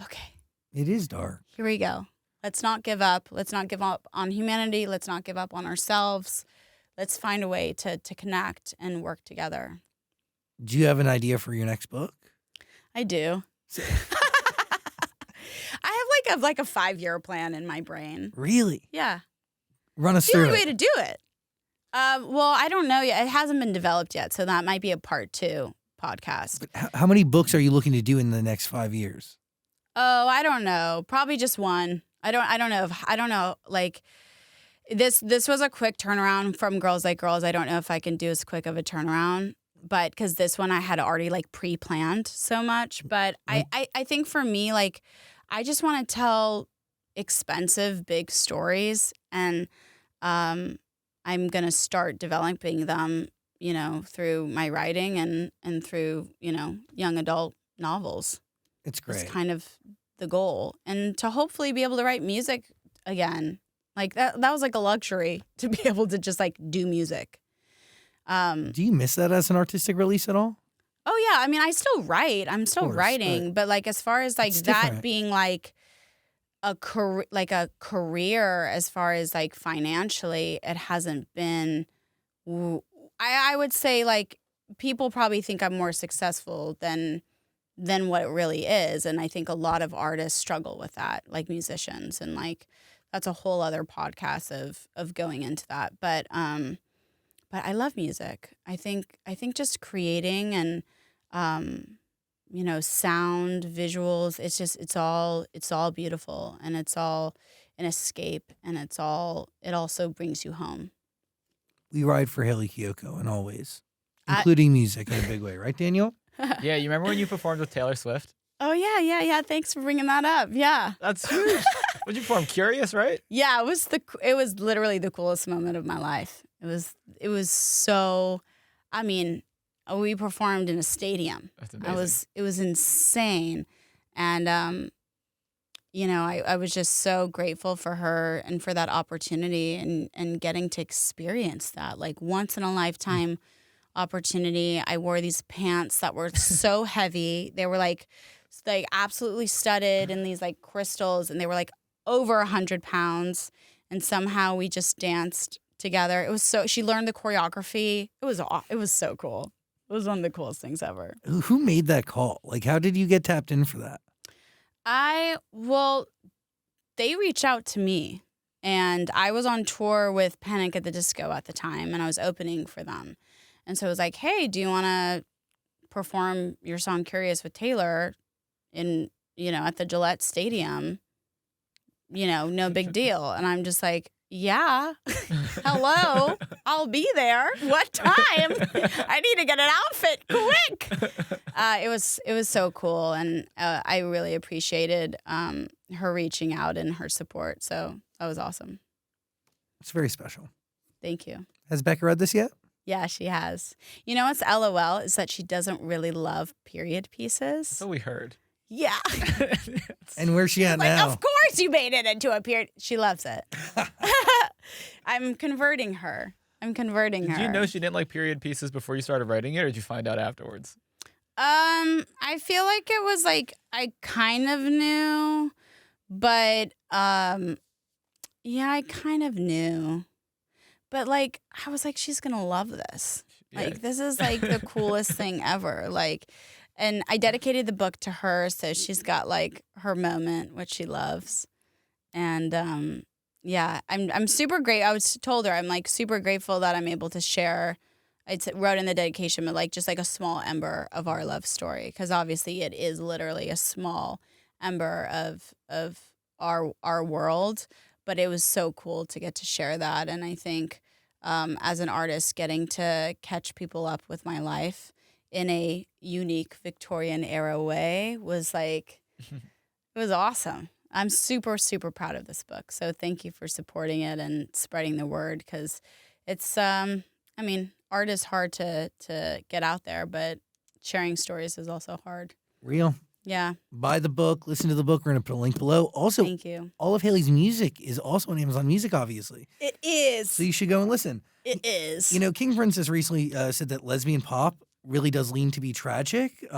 [SPEAKER 2] okay.
[SPEAKER 1] It is dark.
[SPEAKER 2] Here we go. Let's not give up. Let's not give up on humanity. Let's not give up on ourselves. Let's find a way to connect and work together.
[SPEAKER 1] Do you have an idea for your next book?
[SPEAKER 2] I do. I have like a 5-year plan in my brain.
[SPEAKER 1] Really?
[SPEAKER 2] Yeah.
[SPEAKER 1] Run us
[SPEAKER 2] It's the
[SPEAKER 1] through
[SPEAKER 2] only way
[SPEAKER 1] it.
[SPEAKER 2] to do it. Well, I don't know yet. It hasn't been developed yet, so that might be a part 2 podcast.
[SPEAKER 1] But how many books are you looking to do in the next 5 years?
[SPEAKER 2] Oh, I don't know. Probably just one. I don't know. Like this was a quick turnaround from Girls Like Girls. I don't know if I can do as quick of a turnaround, but because this one I had already like pre-planned so much. But I think for me, like, I just want to tell expensive, big stories, and I'm gonna start developing them, you know, through my writing and through, you know, young adult novels.
[SPEAKER 1] It's great.
[SPEAKER 2] It's kind of the goal, and to hopefully be able to write music again. Like that was like a luxury to be able to just like do music.
[SPEAKER 1] Do you miss that as an artistic release at all?
[SPEAKER 2] Oh yeah, I mean, I still write. I'm still
[SPEAKER 1] course,
[SPEAKER 2] writing, but like as far as like
[SPEAKER 1] it's
[SPEAKER 2] that
[SPEAKER 1] different.
[SPEAKER 2] being like a career, as far as like financially, it hasn't been. I would say like people probably think I'm more successful than what it really is, and I think a lot of artists struggle with that, like musicians, and like that's a whole other podcast of going into that. But I love music. I think just creating and you know, sound, visuals, it's all beautiful, and it's all an escape, and it also brings you home.
[SPEAKER 1] We ride for Hayley Kiyoko in all ways, including music in a big way, right, Daniel?
[SPEAKER 3] Yeah, you remember when you performed with Taylor Swift?
[SPEAKER 2] Oh yeah. Thanks for bringing that up. Yeah.
[SPEAKER 3] That's huge. What'd you perform? Curious, right?
[SPEAKER 2] Yeah, it was literally the coolest moment of my life. It was so, I mean, we performed in a stadium.
[SPEAKER 3] That's amazing.
[SPEAKER 2] It was insane. And you know, I was just so grateful for her and for that opportunity and getting to experience that, like, once in a lifetime opportunity. I wore these pants that were so heavy. They were like absolutely studded in these like crystals, and they were like over 100 pounds. And somehow we just danced together. It was she learned the choreography. It was so cool. It was one of the coolest things ever.
[SPEAKER 1] Who made that call? Like, how did you get tapped in for that?
[SPEAKER 2] They reached out to me, and I was on tour with Panic at the Disco at the time, and I was opening for them. And so it was like, hey, do you want to perform your song Curious with Taylor in, you know, at the Gillette Stadium? You know, no big deal. And I'm just like, yeah, hello, I'll be there. What time? I need to get an outfit quick. It was so cool, and I really appreciated her reaching out and her support. So that was awesome.
[SPEAKER 1] It's very special.
[SPEAKER 2] Thank you.
[SPEAKER 1] Has Becca read this yet?
[SPEAKER 2] Yeah, she has. You know what's LOL is that she doesn't really love period pieces.
[SPEAKER 3] That's what we heard.
[SPEAKER 2] Yeah.
[SPEAKER 1] And where's she at
[SPEAKER 2] Like,
[SPEAKER 1] now?
[SPEAKER 2] of course you made it into a period. She loves it. I'm converting her. I'm converting her.
[SPEAKER 3] Did you know she didn't like period pieces before you started writing it, or did you find out afterwards?
[SPEAKER 2] I feel like it was like I kind of knew, but yeah, I kind of knew. But like I was like, she's gonna love this.
[SPEAKER 3] Yeah.
[SPEAKER 2] Like this is like the coolest thing ever. Like, and I dedicated the book to her, so she's got like her moment, which she loves. And yeah, I'm super great. I was told her I'm like super grateful that I'm able to share. I wrote in the dedication, but like just like a small ember of our love story, because obviously it is literally a small ember of our world. But it was so cool to get to share that, and I think as an artist, getting to catch people up with my life in a unique Victorian era way was like it was awesome. I'm super, super proud of this book. So thank you for supporting it and spreading the word, because it's I mean, art is hard to get out there, but sharing stories is also hard.
[SPEAKER 1] Real.
[SPEAKER 2] Yeah.
[SPEAKER 1] Buy the book, listen to the book. We're going to put a link below. Also,
[SPEAKER 2] Thank you.
[SPEAKER 1] all of Hayley's music is also on Amazon Music, obviously.
[SPEAKER 2] It is.
[SPEAKER 1] So you should go and listen.
[SPEAKER 2] It is.
[SPEAKER 1] You know, King Princess recently said that lesbian pop really does lean to be tragic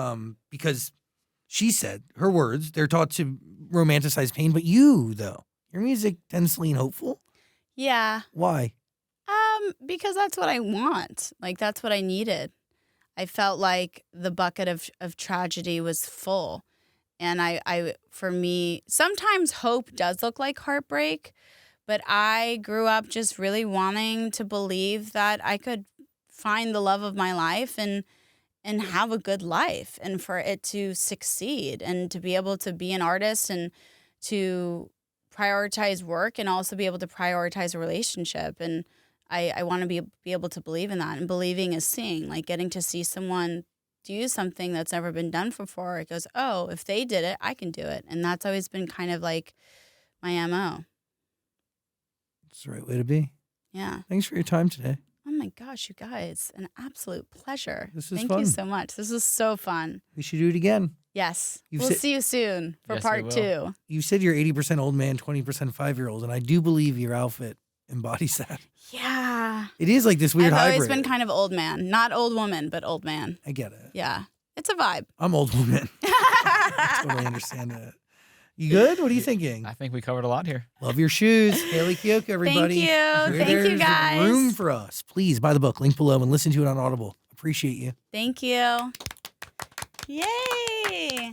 [SPEAKER 1] because she said, her words, they're taught to romanticize pain. But you, though, your music tends to lean hopeful.
[SPEAKER 2] Yeah.
[SPEAKER 1] Why?
[SPEAKER 2] Because that's what I want. Like, that's what I needed. I felt like the bucket of tragedy was full. And I, for me, sometimes hope does look like heartbreak, but I grew up just really wanting to believe that I could find the love of my life and have a good life, and for it to succeed, and to be able to be an artist and to prioritize work and also be able to prioritize a relationship. And I want to be able to believe in that. And believing is seeing, like getting to see someone do something that's never been done before. It goes, oh, if they did it, I can do it. And that's always been kind of like my MO.
[SPEAKER 1] That's the right way to be.
[SPEAKER 2] Yeah.
[SPEAKER 1] Thanks for your time today.
[SPEAKER 2] Oh my gosh, you guys, an absolute pleasure.
[SPEAKER 1] This was
[SPEAKER 2] Thank
[SPEAKER 1] fun.
[SPEAKER 2] you so much. This was so fun.
[SPEAKER 1] We should do it again.
[SPEAKER 2] Yes.
[SPEAKER 1] You've
[SPEAKER 2] We'll
[SPEAKER 1] said-
[SPEAKER 2] see you soon for
[SPEAKER 3] Yes, we
[SPEAKER 2] part
[SPEAKER 3] will.
[SPEAKER 2] 2.
[SPEAKER 1] You said you're 80% old man, 20% 5-year-old, and I do believe your outfit embodies that.
[SPEAKER 2] Yeah.
[SPEAKER 1] It is like this weird
[SPEAKER 2] I've
[SPEAKER 1] hybrid.
[SPEAKER 2] always been kind of old man. Not old woman, but old man.
[SPEAKER 1] I get it.
[SPEAKER 2] Yeah. It's a vibe.
[SPEAKER 1] I'm old woman. I totally understand that. You good? What are you thinking?
[SPEAKER 3] I think we covered a lot here.
[SPEAKER 1] Love your shoes. Hayley Kiyoko, everybody.
[SPEAKER 2] Thank you. Thank you,
[SPEAKER 1] There's
[SPEAKER 2] guys.
[SPEAKER 1] room for us. Please buy the book. Link below and listen to it on Audible. Appreciate you.
[SPEAKER 2] Thank you. Yay.